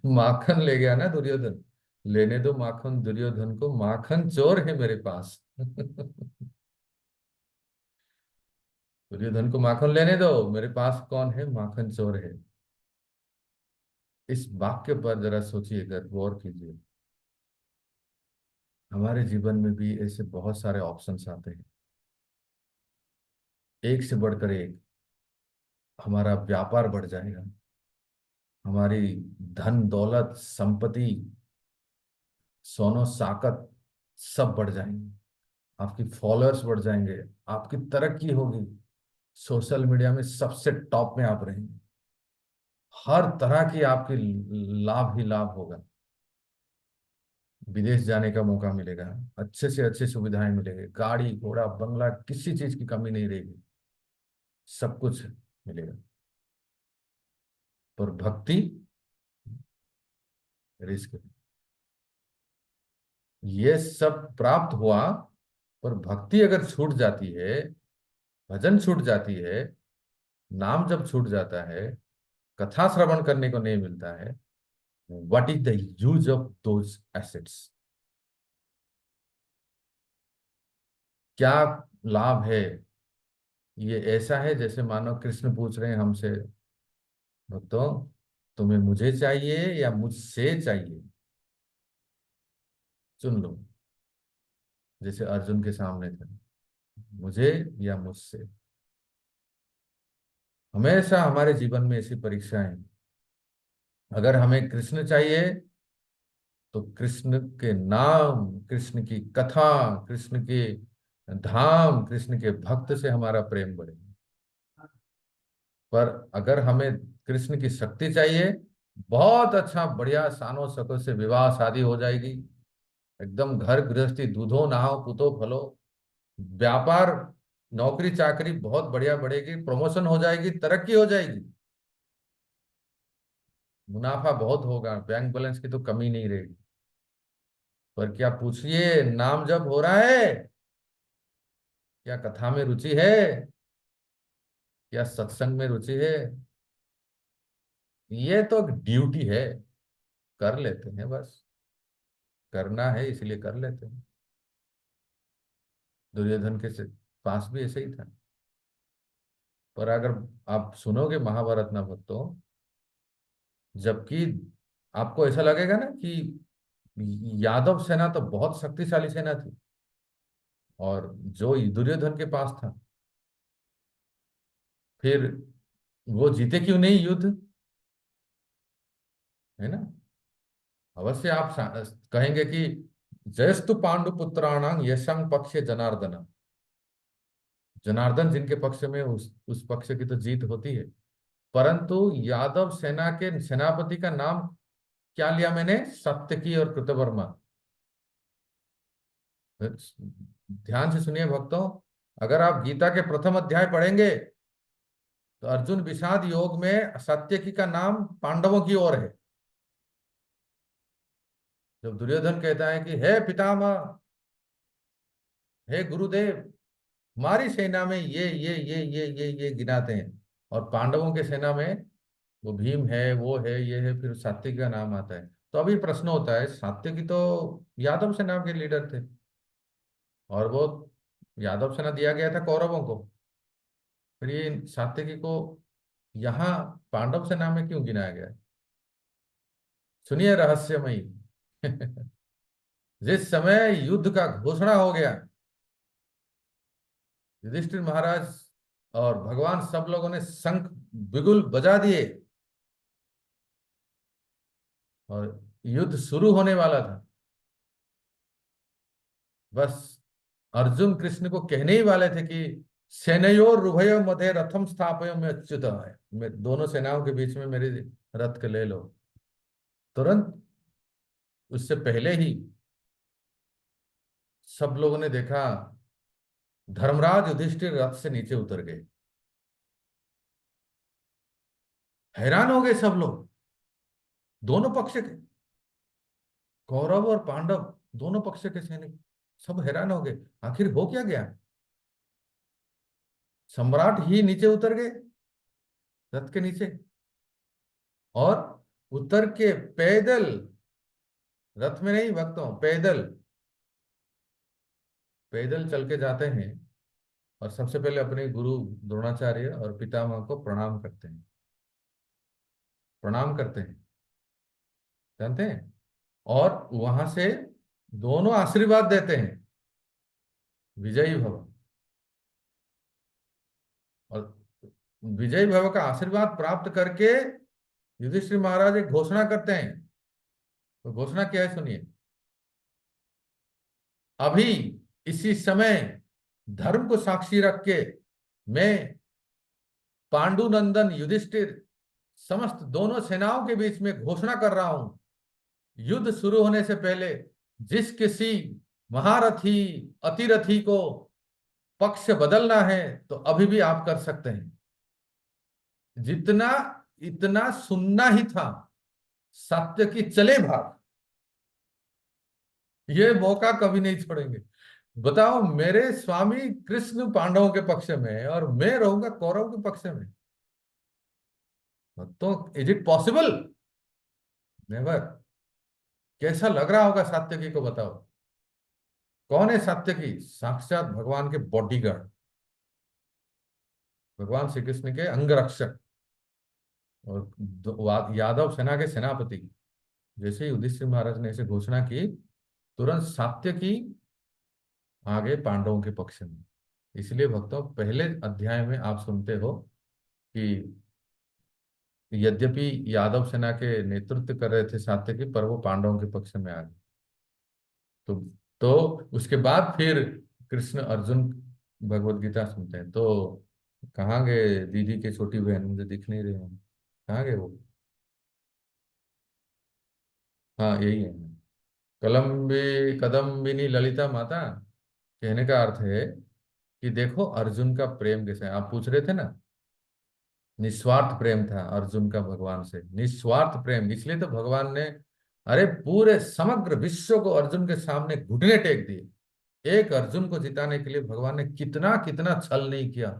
माखन ले गया ना दुर्योधन, लेने दो माखन दुर्योधन को, माखन चोर है मेरे पास। दुर्योधन को माखन लेने दो, मेरे पास कौन है, माखन चोर है। इस वाक्य पर जरा सोचिए, गौर कीजिए। हमारे जीवन में भी ऐसे बहुत सारे ऑप्शंस आते हैं, एक से बढ़कर एक। हमारा व्यापार बढ़ जाएगा, हमारी धन दौलत संपत्ति, सोनो साकत सब बढ़ जाएंगे, आपकी फॉलोअर्स बढ़ जाएंगे, आपकी तरक्की होगी, सोशल मीडिया में सबसे टॉप में आप रहेंगे, हर तरह की आपकी लाभ ही लाभ होगा। विदेश जाने का मौका मिलेगा, अच्छे से अच्छी सुविधाएं मिलेगी, गाड़ी घोड़ा बंगला, किसी चीज की कमी नहीं रहेगी, सब कुछ मिलेगा। पर भक्ति रिस्क, ये सब प्राप्त हुआ, पर भक्ति अगर छूट जाती है, भजन छूट जाती है, नाम जब छूट जाता है, कथा श्रवण करने को नहीं मिलता है, what is the use of those assets? क्या लाभ है? ये ऐसा है जैसे मानो कृष्ण पूछ रहे हैं हमसे, भक्तों तुम्हें मुझे चाहिए या मुझसे चाहिए? चुन लो। जैसे अर्जुन के सामने थे, मुझे या मुझसे। हमेशा हमारे जीवन में ऐसी परीक्षाएं, अगर हमें कृष्ण चाहिए तो कृष्ण के नाम, कृष्ण की कथा, कृष्ण के धाम, कृष्ण के भक्त से हमारा प्रेम बढ़े। पर अगर हमें कृष्ण की शक्ति चाहिए, बहुत अच्छा बढ़िया शानो शौकत से विवाह शादी हो जाएगी, एकदम घर गृहस्थी दूधो नहाओ पूतो फलो, व्यापार नौकरी चाकरी बहुत बढ़िया बढ़ेगी, प्रमोशन हो जाएगी, तरक्की हो जाएगी, मुनाफा बहुत होगा, बैंक बैलेंस की तो कमी नहीं रहेगी। पर क्या पूछिए, नाम जब हो रहा है, क्या कथा में रुचि है, क्या सत्संग में रुचि है? ये तो ड्यूटी है, कर लेते हैं, बस करना है इसलिए कर लेते हैं। दुर्योधन के पास भी ऐसे ही था। पर अगर आप सुनोगे महाभारत ना भक्तों, जबकि आपको ऐसा लगेगा ना कि यादव सेना तो बहुत शक्तिशाली सेना थी, और जो दुर्योधन के पास था, फिर वो जीते क्यों नहीं युद्ध? है ना? अवश्य आप कहेंगे कि जयस्तु पांडु पुत्राणां यशं पक्षे जनार्दन, जनार्दन जिनके पक्ष में, उस पक्ष की तो जीत होती है। परंतु यादव सेना के सेनापति का नाम क्या लिया मैंने? सत्यकी और कृतवर्मा। ध्यान से सुनिए भक्तों, अगर आप गीता के प्रथम अध्याय पढ़ेंगे तो अर्जुन विषाद योग में सत्यकी का नाम पांडवों की ओर है। जब दुर्योधन कहता है कि हे पितामह, हे गुरुदेव, हमारी सेना में ये गिनाते हैं, और पांडवों के सेना में वो भीम है, वो है, ये है, फिर सात्विकी का नाम आता है। तो अभी प्रश्न होता है, सात्विकी तो यादव सेना के लीडर थे, और वो यादव सेना दिया गया था कौरवों को, फिर ये सात्विकी को यहाँ पांडव सेना में क्यों गिनाया गया? सुनिए रहस्यमयी। जिस समय युद्ध का घोषणा हो गया, युधिष्ठिर महाराज और भगवान सब लोगों ने शंख बिगुल बजा दिए, और युद्ध शुरू होने वाला था, बस अर्जुन कृष्ण को कहने ही वाले थे कि सेनयोर उभयोर मध्ये रथम स्थापय में अच्युत है, दोनों सेनाओं के बीच में मेरे रथ के ले लो। तुरंत उससे पहले ही सब लोगों ने देखा, धर्मराज युधिष्ठिर रथ से नीचे उतर गए। हैरान हो गए सब लोग, दोनों पक्ष के, कौरव और पांडव दोनों पक्ष के सैनिक सब हैरान हो गए, आखिर हो क्या गया? सम्राट ही नीचे उतर गए रथ के नीचे, और उतर के पैदल, रथ में नहीं भक्तों, पैदल पैदल चल के जाते हैं, और सबसे पहले अपने गुरु द्रोणाचार्य और पितामह को प्रणाम करते हैं, प्रणाम करते हैं, जानते हैं, और वहां से दोनों आशीर्वाद देते हैं, विजयी भव। और विजयी भव का आशीर्वाद प्राप्त करके युधिष्ठिर महाराज एक घोषणा करते हैं। तो घोषणा क्या है सुनिए, अभी इसी समय धर्म को साक्षी रख के मैं पांडुनंदन युधिष्ठिर समस्त दोनों सेनाओं के बीच में घोषणा कर रहा हूं, युद्ध शुरू होने से पहले जिस किसी महारथी अतिरथी को पक्ष बदलना है तो अभी भी आप कर सकते हैं। जितना इतना सुनना ही था, सत्य की चले भाग, ये मौका कभी नहीं छोड़ेंगे। बताओ, मेरे स्वामी कृष्ण पांडवों के पक्ष में है और मैं रहूंगा कौरव के पक्ष में, तो इज इट पॉसिबल? नेवर। कैसा लग रहा होगा सात्यकी को, बताओ। कौन है सात्यकी? साक्षात भगवान के बॉडीगार्ड, भगवान श्री कृष्ण के अंगरक्षक और यादव सेना के सेनापति। जैसे ही युधिष्ठिर महाराज ने ऐसे घोषणा की, तुरंत सात्यकी आगे पांडवों के पक्ष में। इसलिए भक्तों, पहले अध्याय में आप सुनते हो कि यद्यपि यादव सेना के नेतृत्व कर रहे थे सात्यकी, पर वो पांडवों के पक्ष में आ गए। तो उसके बाद फिर कृष्ण अर्जुन भगवत गीता सुनते हैं। तो कहाँ गए दीदी के छोटी बहन? मुझे दिख नहीं रहे हैं, कहाँ गए वो? हाँ, यही है। कदम्बिनी ललिता माता। कहने का अर्थ है कि देखो अर्जुन का प्रेम कैसा है। आप पूछ रहे थे ना, निस्वार्थ प्रेम था अर्जुन का भगवान से, निस्वार्थ प्रेम। इसलिए तो भगवान ने अरे पूरे समग्र विश्व को अर्जुन के सामने घुटने टेक दिए। एक अर्जुन को जिताने के लिए भगवान ने कितना कितना छल नहीं किया,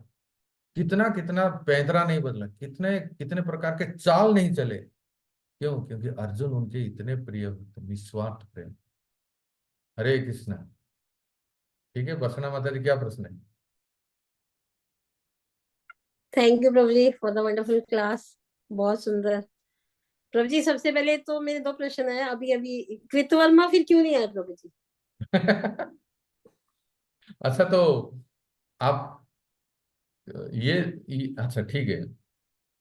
कितना कितना पैंतरा नहीं बदला, कितने कितने प्रकार के चाल नहीं चले। क्यों? क्योंकि अर्जुन उनके इतने प्रिय भक्त, निस्वार्थ प्रेम। हरे कृष्णा। ठीक है, बसना माता जी, क्या प्रश्न है? Thank you Prabhu ji for the wonderful class. बहुत सुंदर। प्रभु जी, सबसे पहले तो मेरे दो प्रश्न है। अभी अभी कृतवर्मा फिर क्यों नहीं आए प्रभु जी? अच्छा, तो आप अच्छा ठीक है।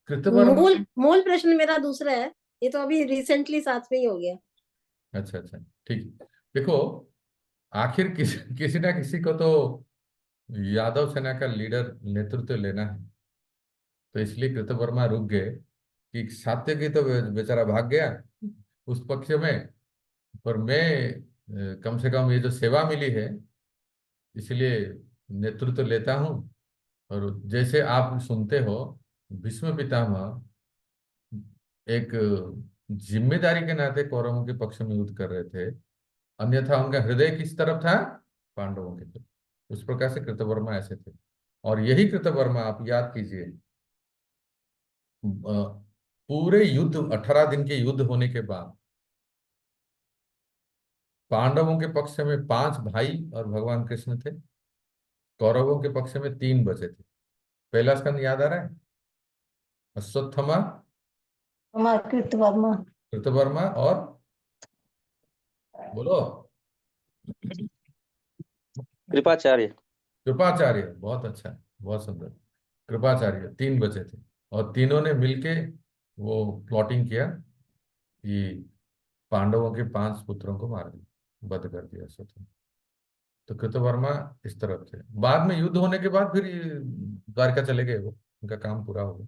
कृतवर्मा। मूल मूल प्रश्न मेरा दूसरा है। ये तो अभी रिसेंटली साथ में ही हो गया। अच्छा अच्छा, ठीक है। देखो, आखिर किसी ना किसी को तो यादव सेना का लीडर नेतृत्व लेना है। तो इसलिए कृतवर्मा रुक गए कि सात्यकी तो बेचारा भाग गया उस पक्ष में, पर मैं कम से कम ये जो सेवा मिली है, इसलिए नेतृत्व लेता हूँ। और जैसे आप सुनते हो, भीष्म पितामह एक जिम्मेदारी के नाते कौरवों के पक्ष में युद्ध कर रहे थे, अन्यथा उनका हृदय किस तरफ था? पांडवों की तरफ। उस प्रकार से कृतवर्मा ऐसे थे। और यही कृतवर्मा, आप याद कीजिए, पूरे युद्ध 18 दिन के युद्ध होने के बाद पांडवों के पक्ष में 5 भाई और भगवान कृष्ण थे, कौरवों के पक्ष में 3 बचे थे। पहला स्कंद याद आ रहा है? अश्वत्थमा, कृतवर्मा, कृतवर्मा और बोलो, कृपाचार्य। कृपाचार्य। बहुत अच्छा, बहुत सुंदर। कृपाचार्य 3 बचे थे और तीनों ने मिलके वो प्लॉटिंग किया कि पांडवों के 5 पुत्रों को मार दिया, वध कर दिया अश्वत्थामा। तो कृतवर्मा इस तरफ थे। बाद में युद्ध होने के बाद फिर ये द्वारका चले गए, वो उनका काम पूरा हो गया।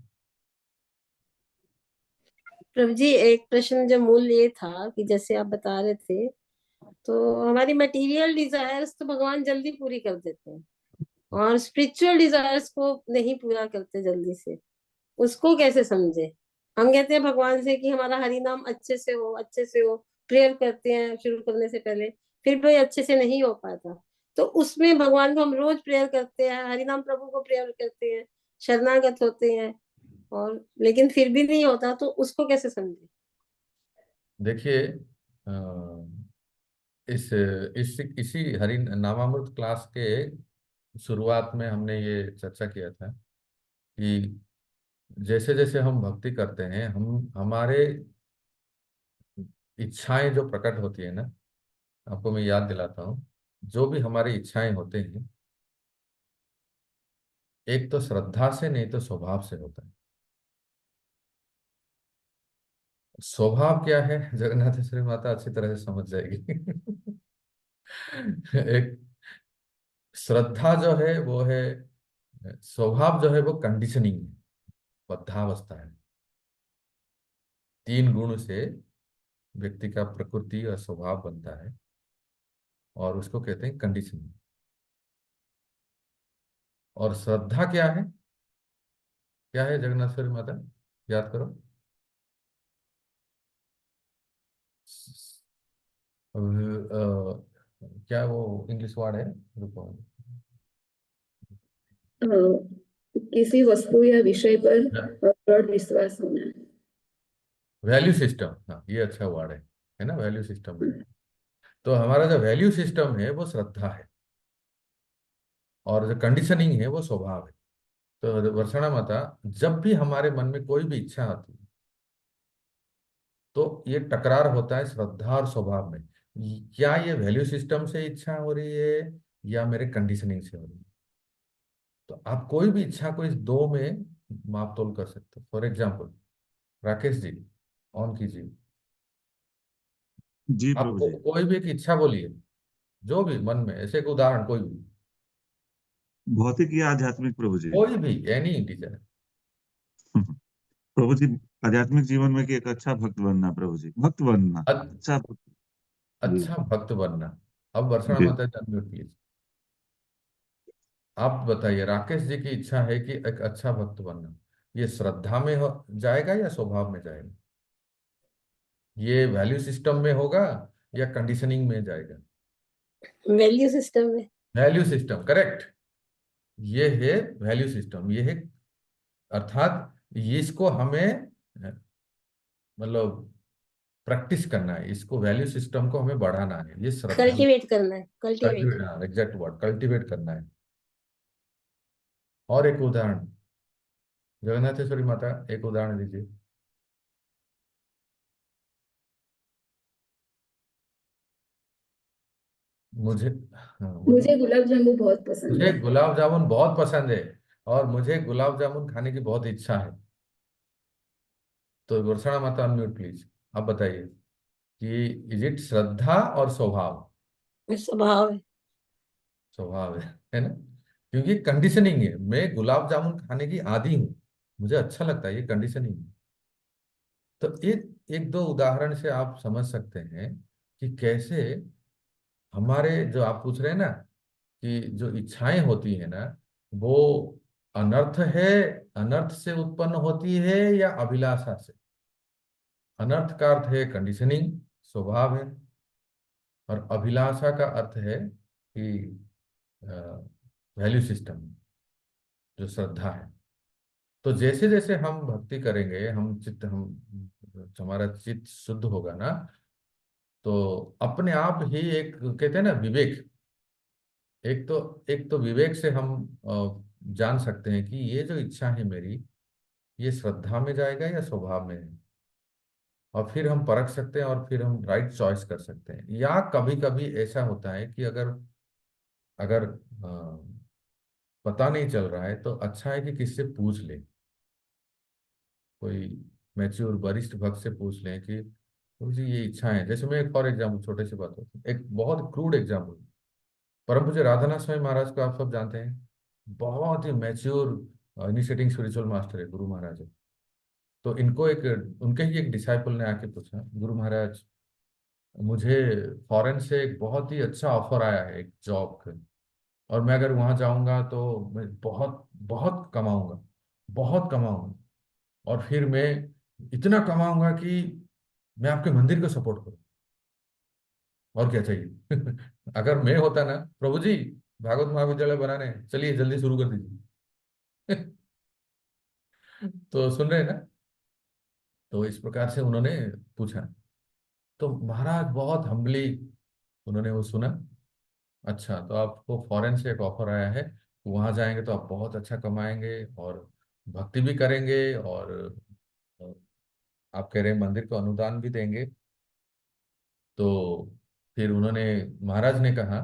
प्रभु जी, एक प्रश्न जो मूल ये था कि जैसे आप बता रहे थे, तो हमारी मटेरियल डिजायर्स तो भगवान जल्दी पूरी कर देते हैं और स्पिरिचुअल डिजायर्स को नहीं पूरा करते जल्दी से। उसको कैसे समझे? हम कहते हैं भगवान से कि हमारा हरि नाम अच्छे से हो, अच्छे से हो, प्रेयर करते हैं शुरू करने से पहले, फिर भी अच्छे से नहीं हो पाता। तो उसमें भगवान को हम रोज प्रेयर करते हैं, हरि नाम प्रभु को प्रेयर करते हैं, शरणागत होते हैं, और लेकिन फिर भी नहीं होता, तो उसको कैसे समझे? देखिए, इसी हरि नामामृत क्लास के शुरुआत में हमने ये चर्चा किया था कि जैसे जैसे हम भक्ति करते हैं, हम हमारे इच्छाएं जो प्रकट होती है ना, आपको मैं याद दिलाता हूँ, जो भी हमारी इच्छाएं होते हैं, एक तो श्रद्धा से, नहीं तो स्वभाव से होता है। स्वभाव क्या है, जगन्नाथेश्वरी माता अच्छी तरह से समझ जाएगी। एक श्रद्धा जो है वो है, स्वभाव जो है वो कंडीशनिंग है, बद्धावस्था है। 3 गुण से व्यक्ति का प्रकृति और स्वभाव बनता है, और उसको कहते हैं कंडीशनिंग। और श्रद्धा क्या है? क्या है जगन्नाथेश्वरी माता, याद करो। क्या वो इंग्लिश वर्ड है, रुको। किसी वस्तु या विषय पर दृढ़ विश्वास होना। वैल्यू सिस्टम, हाँ ये अच्छा वर्ड है ना, वैल्यू सिस्टम है। तो हमारा जो वैल्यू सिस्टम है वो श्रद्धा है, और जो कंडीशनिंग है वो स्वभाव है। तो वर्षणा माता, जब भी हमारे मन में कोई भी इच्छा आती है तो ये टकरार होता है श्रद्धा और स्वभाव में। क्या ये वैल्यू सिस्टम से इच्छा हो रही है या मेरे कंडीशनिंग से हो रही है? तो आप कोई भी इच्छा को इस दो में माप तोल कर सकते हो। For example, Rakesh ji on कीजिए। जी आप प्रभु जी। कोई भी एक इच्छा बोलिए, जो भी मन में, ऐसे एक उदाहरण कोई भी, भौतिक या आध्यात्मिक प्रभु जी? कोई भी एनी डिजायर। प्रभु जी, आध्यात्मिक जीवन में कि एक अच्छा भक्त बनना प्रभु जी, भक्त बनना, अच्छा भक्त। जी अच्छा भक्त बनना। अब वर्षणा जी। माता जी प्लीज आप बताइए, राकेश जी की इच्छा है कि एक अच्छा भक्त बनना, ये श्रद्धा में जाएगा या स्वभाव में जाएगा? ये वैल्यू सिस्टम में होगा या कंडीशनिंग में जाएगा? वैल्यू सिस्टम में। Value system, correct. ये है वैल्यू सिस्टम, ये है, अर्थात ये इसको हमें मतलब प्रैक्टिस करना है, इसको वैल्यू सिस्टम को हमें बढ़ाना है, ये श्रद्धा। कल्टीवेट करना है, cultivate. Cultivate, exact word, cultivate करना है। और एक उदाहरण, जगन्नाथेश्वरी माता एक उदाहरण दीजिए। मुझे, हाँ बोलिए। मुझे गुलाब जामुन बहुत पसंद मुझे है। गुलाब जामुन बहुत पसंद है, और मुझे गुलाब जामुन खाने की बहुत इच्छा है। तो वर्षणा माता अनम्यूट प्लीज, आप बताइए कि इज इट श्रद्धा और स्वभाव? स्वभाव है। स्वभाव है ना, क्योंकि कंडीशनिंग है। मैं गुलाब जामुन खाने की आदी हूँ, मुझे अच्छा लगता है, ये कंडीशनिंग है। तो एक एक दो उदाहरण से आप समझ सकते हैं कि कैसे हमारे, जो आप पूछ रहे हैं ना कि जो इच्छाएं होती है ना, वो अनर्थ है, अनर्थ से उत्पन्न होती है या अभिलाषा से? अनर्थ का अर्थ है कंडीशनिंग, स्वभाव है, और अभिलाषा का अर्थ है कि वैल्यू सिस्टम, जो श्रद्धा है। तो जैसे जैसे हम भक्ति करेंगे, हमारा चित्त शुद्ध होगा ना, तो अपने आप ही एक कहते हैं ना विवेक, एक तो विवेक से हम जान सकते हैं कि ये जो इच्छा है मेरी, ये श्रद्धा में जाएगा या स्वभाव में है। और फिर हम परख सकते हैं, और फिर हम राइट चॉइस कर सकते हैं। या कभी कभी ऐसा होता है कि अगर अगर पता नहीं चल रहा है तो अच्छा है कि किससे पूछ ले, कोई मैच्योर वरिष्ठ भक्त से पूछ लें कि मुझे ये इच्छा है। जैसे मैं फॉर एग्जाम्पल, छोटे से बात होती है, एक बहुत क्रूड एग्जाम्पल, परम पूज्य राधानाथ स्वामी महाराज को आप सब जानते हैं, बहुत ही मैच्योर इनिशिएटिंग स्पिरिचुअल मास्टर है, गुरु महाराज है। तो इनको एक, उनके ही एक डिसाइपल ने आके पूछा, गुरु महाराज मुझे फॉरेन से एक बहुत ही अच्छा ऑफर आया है एक जॉब का, और मैं अगर वहां जाऊंगा तो मैं बहुत बहुत कमाऊंगा, बहुत कमाऊंगा, और फिर मैं इतना कमाऊंगा कि मैं आपके मंदिर को सपोर्ट करूं, और क्या चाहिए? अगर मैं होता ना, प्रभु जी भागवत महाविद्यालय बनाने चलिए जल्दी शुरू कर दीजिए। तो सुन रहे हैं ना? तो इस प्रकार से उन्होंने पूछा। तो महाराज बहुत हम्बली उन्होंने वो सुना, अच्छा तो आपको फॉरेन से एक ऑफर आया है, वहां जाएंगे तो आप बहुत अच्छा कमाएंगे और भक्ति भी करेंगे, और आप कह रहे हैं मंदिर को अनुदान भी देंगे। तो फिर उन्होंने, महाराज ने कहा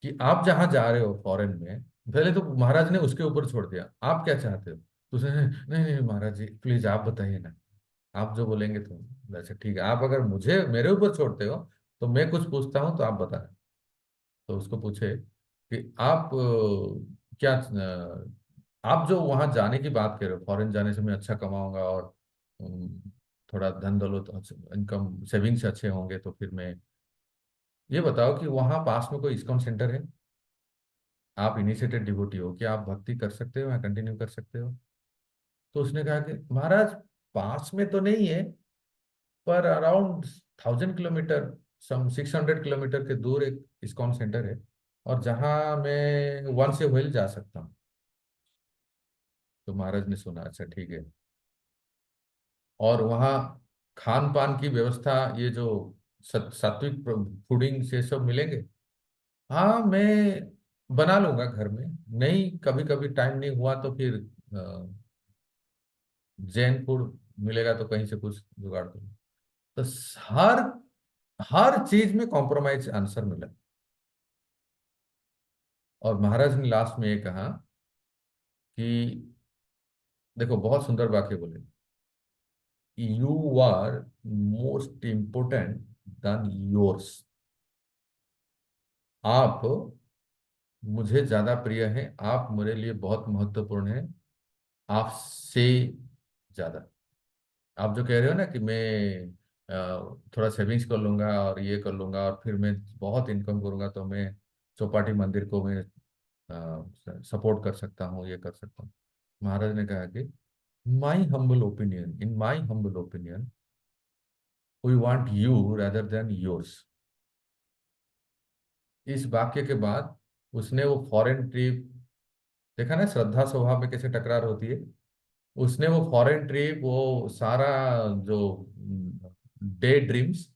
कि आप जहां जा रहे हो फॉरेन में, पहले तो महाराज ने उसके ऊपर छोड़ दिया, आप क्या चाहते हो? तो उसने, नहीं नहीं महाराज जी प्लीज आप बताइए ना, आप जो बोलेंगे तो वैसे ठीक है, आप अगर मुझे मेरे ऊपर छोड़ते हो तो मैं कुछ पूछता हूँ तो आप बताना। तो उसको पूछे कि आप क्या आप जो वहां जाने की बात कर रहे हो, फॉरेन जाने से मैं अच्छा कमाऊंगा और थोड़ा धन दौलत, इनकम, सेविंग्स अच्छे होंगे तो फिर मैं, ये बताओ कि वहां पास में कोई इस्कॉन सेंटर है? आप इनिशिएटेड डिवोटी हो, क्या आप भक्ति कर सकते हो या कंटिन्यू कर सकते हो? तो उसने कहा कि महाराज पास में तो नहीं है, पर अराउंड 1000 किलोमीटर, सम 600 किलोमीटर के दूर एक इस्कॉन सेंटर है, और जहां मैं वंस ए व्हील जा सकता हूँ। तो महाराज ने सुना, अच्छा ठीक है। और वहाँ खान पान की व्यवस्था, ये जो सात्विक फूडिंग से सब मिलेंगे? हाँ, मैं बना लूंगा घर में। नहीं, कभी कभी टाइम नहीं हुआ तो फिर जैन फूड मिलेगा तो कहीं से कुछ जुगाड़ करूँ। तो हर हर चीज में कॉम्प्रोमाइज आंसर मिला। और महाराज ने लास्ट में ये कहा कि देखो, बहुत सुंदर वाक्य बोले, you are most important than yours. आप मुझे ज्यादा प्रिय हैं, आप मेरे लिए बहुत महत्वपूर्ण हैं, आपसे ज्यादा। आप जो कह रहे हो ना कि मैं थोड़ा सेविंग्स कर लूंगा और ये कर लूंगा और फिर मैं बहुत इनकम करूंगा तो मैं चौपाटी मंदिर को मैं सपोर्ट कर सकता हूँ, ये कर सकता हूँ। महाराज ने कहा कि my humble opinion, in my humble opinion, we want you rather than yours. इस वाक्य के बाद उसने वो फॉरेन ट्रिप, देखा ना श्रद्धा स्वभाव में कैसे टकरार होती है, उसने वो फॉरेन ट्रिप, वो सारा जो डे ड्रीम्स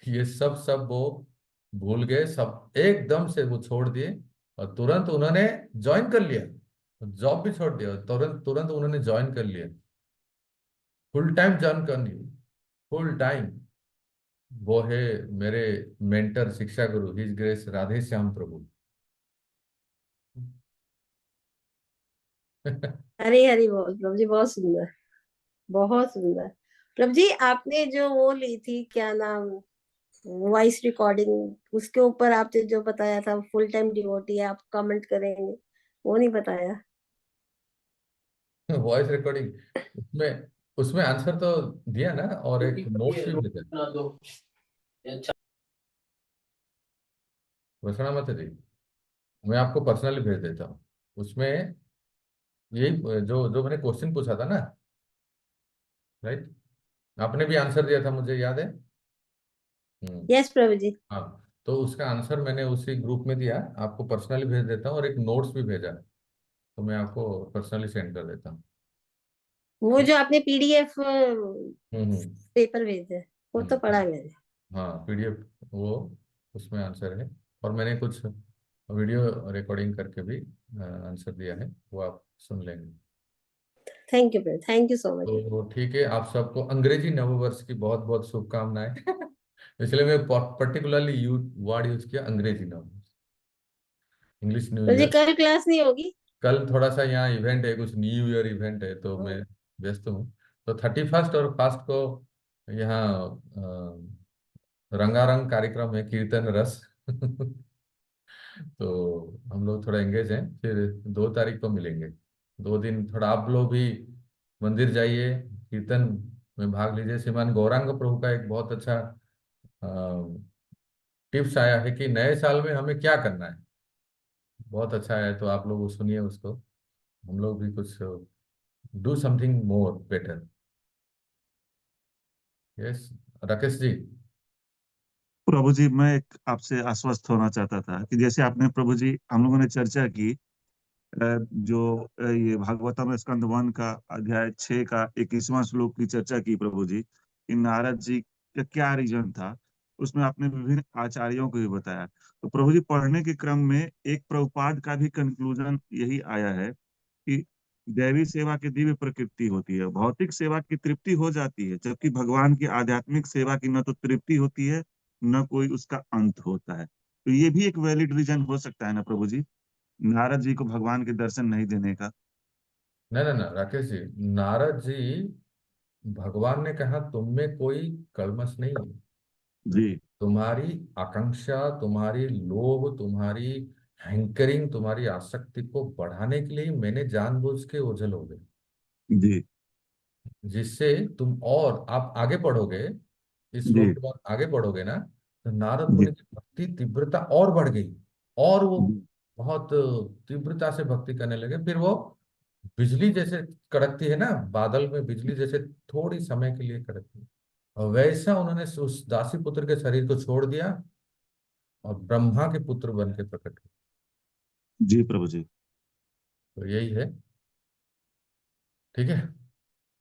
ये सब सब वो भूल गए, सब एकदम से वो छोड़ दिए, और तुरंत उन्होंने ज्वाइन कर लिया, जॉब भी छोड़ दिया, तुरंत तुरंत उन्होंने ज्वाइन कर लिया, फुल टाइम ज्वाइन कर लिया, फुल टाइम। वो है मेरे मेंटर, शिक्षा गुरु, हिज ग्रेस राधे श्याम प्रभु। हरी हरी बोल प्रभु जी, बहुत सुंदर, बहुत सुंदर। प्रभु जी आपने जो वो ली थी, क्या नाम, वॉइस रिकॉर्डिंग, उसके ऊपर आपने जो बताया था फुल टाइम डिवोटी है, आप कमेंट करेंगे, वो नहीं बताया। वॉइस रिकॉर्डिंग, उसमें उसमें आंसर तो दिया ना, और एक नोट्स भी भेजा। वैसा मत जी, मैं आपको पर्सनली भेज देता हूँ। उसमें यही जो जो मैंने क्वेश्चन पूछा था ना, राइट, आपने भी आंसर दिया था, मुझे याद है। यस प्रभु जी। हाँ, तो उसका आंसर मैंने उसी ग्रुप में दिया, आपको पर्सनली भेज देता हूँ, और एक नोट्स भी भेजा, तो मैं आपको पर्सनली सेंड कर देता हूँ। वो जो आपने पीडीएफ हम्म पेपर भेजे, वो तो हम्म, पढ़ा मैंने। हाँ, पीडीएफ वो, उसमें आंसर है, और मैंने कुछ वीडियो रिकॉर्डिंग करके भी आंसर दिया है, वो आप सुन लेंगे। Thank you Prabhu, thank you so much. तो ठीक है, आप सबको अंग्रेजी नववर्ष की बहुत बहुत शुभकामनाएं। इसलिए मैं पर्टिकुलरली वर्ड यूज किया, अंग्रेजी नववर्ष, इंग्लिश न्यू प्रभु जी ईयर। कल क्लास नहीं होगी? कल थोड़ा सा यहाँ इवेंट है, कुछ न्यू ईयर इवेंट है, तो मैं व्यस्त हूँ। तो 31 और फास्ट को यहाँ रंगारंग कार्यक्रम है, कीर्तन रस। तो हम लोग थोड़ा एंगेज हैं, फिर 2 तारीख को मिलेंगे। 2 दिन थोड़ा आप लोग भी मंदिर जाइए, कीर्तन में भाग लीजिए। श्रीमान गौरांग प्रभु का एक बहुत अच्छा टिप्स आया है कि नए साल में हमें क्या करना है, बहुत अच्छा है, तो आप लोग सुनिए उसको। हम लोग भी कुछ do something more better. Yes, Rakesh ji. प्रभु जी, मैं एक आपसे आश्वस्त होना चाहता था कि जैसे आपने प्रभु जी, हम लोगों ने चर्चा की जो ये भागवतम स्कंद 1 का अध्याय 6 का 21वां श्लोक की चर्चा की प्रभु जी, कि नारद जी का क्या रीजन था, उसमें आपने विभिन्न आचार्यों को भी बताया। तो प्रभु जी, पढ़ने के क्रम में एक प्रभुपाद का भी कंक्लूजन यही आया है कि दैवी सेवा की दिव्य प्रकृति होती है, भौतिक सेवा की तृप्ति हो जाती है, जबकि भगवान की आध्यात्मिक सेवा की न तो तृप्ति होती है, न कोई उसका अंत होता है। तो ये भी एक वैलिड रीजन हो सकता है ना प्रभु जी, नारद जी को भगवान के दर्शन नहीं देने का? ना ना ना राकेश जी, नारद जी, भगवान ने कहा तुम में कोई कलमश नहीं है, जी तुम्हारी आकांक्षा, तुम्हारी लोभ, तुम्हारी हैंकरिंग, तुम्हारी आसक्ति को बढ़ाने के लिए मैंने जानबूझ के ओझल हो गए। जी जिससे तुम और आप आगे बढ़ोगे, इस जी श्लोक के बाद आगे बढ़ोगे ना, तो नारद जी मुनि की भक्ति तीव्रता और बढ़ गई, और वो जी बहुत तीव्रता से भक्ति करने लगे। फिर वो बिजली जैसे कड़कती है ना, बादल में बिजली जैसे थोड़ी समय के लिए कड़कती है, और वैसा उन्होंने उस दासी पुत्र के शरीर को छोड़ दिया और ब्रह्मा के पुत्र बन के प्रकट हुए। जी प्रभु जी। तो यही है। ठीक है।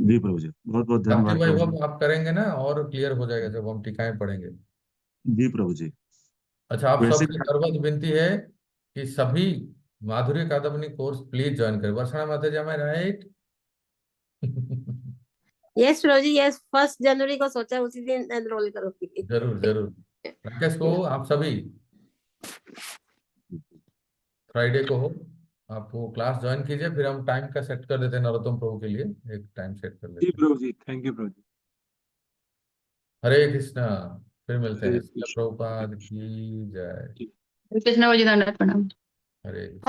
जी प्रभु जी, बहुत बहुत भक्ति धन्यवाद प्रभु जी। वैभव आप करेंगे ना, और क्लियर हो जाएगा जब हम टीकाएं पढ़ेंगे। जी प्रभु जी। अच्छा, आप वैसे सबसे भी करबद्ध विनती है कि सभी माधुर्य अकादमी कोर्स प्लीज ज्वाइन करें। वर्षा माता जी, मैं राइट? यस प्रभु जी, यस, 1 जनवरी को सोचा उसी दिन एनरोल करूंगी। जरूर जरूर। राकेश को आप सभी फ्राइडे को हो, आप वो क्लास ज्वाइन कीजिए, फिर हम टाइम का सेट कर देते हैं नरोत्तम प्रभु के लिए, एक टाइम सेट कर जी लेते हैं। प्रभु जी, थैंक यू प्रभु जी। हरे कृष्णा। फिर मिलते हरे हैं। श्रील कृष्ण। प्रभुपाद की जय। कृष्ण जी, दंडवत प्रणाम। हरे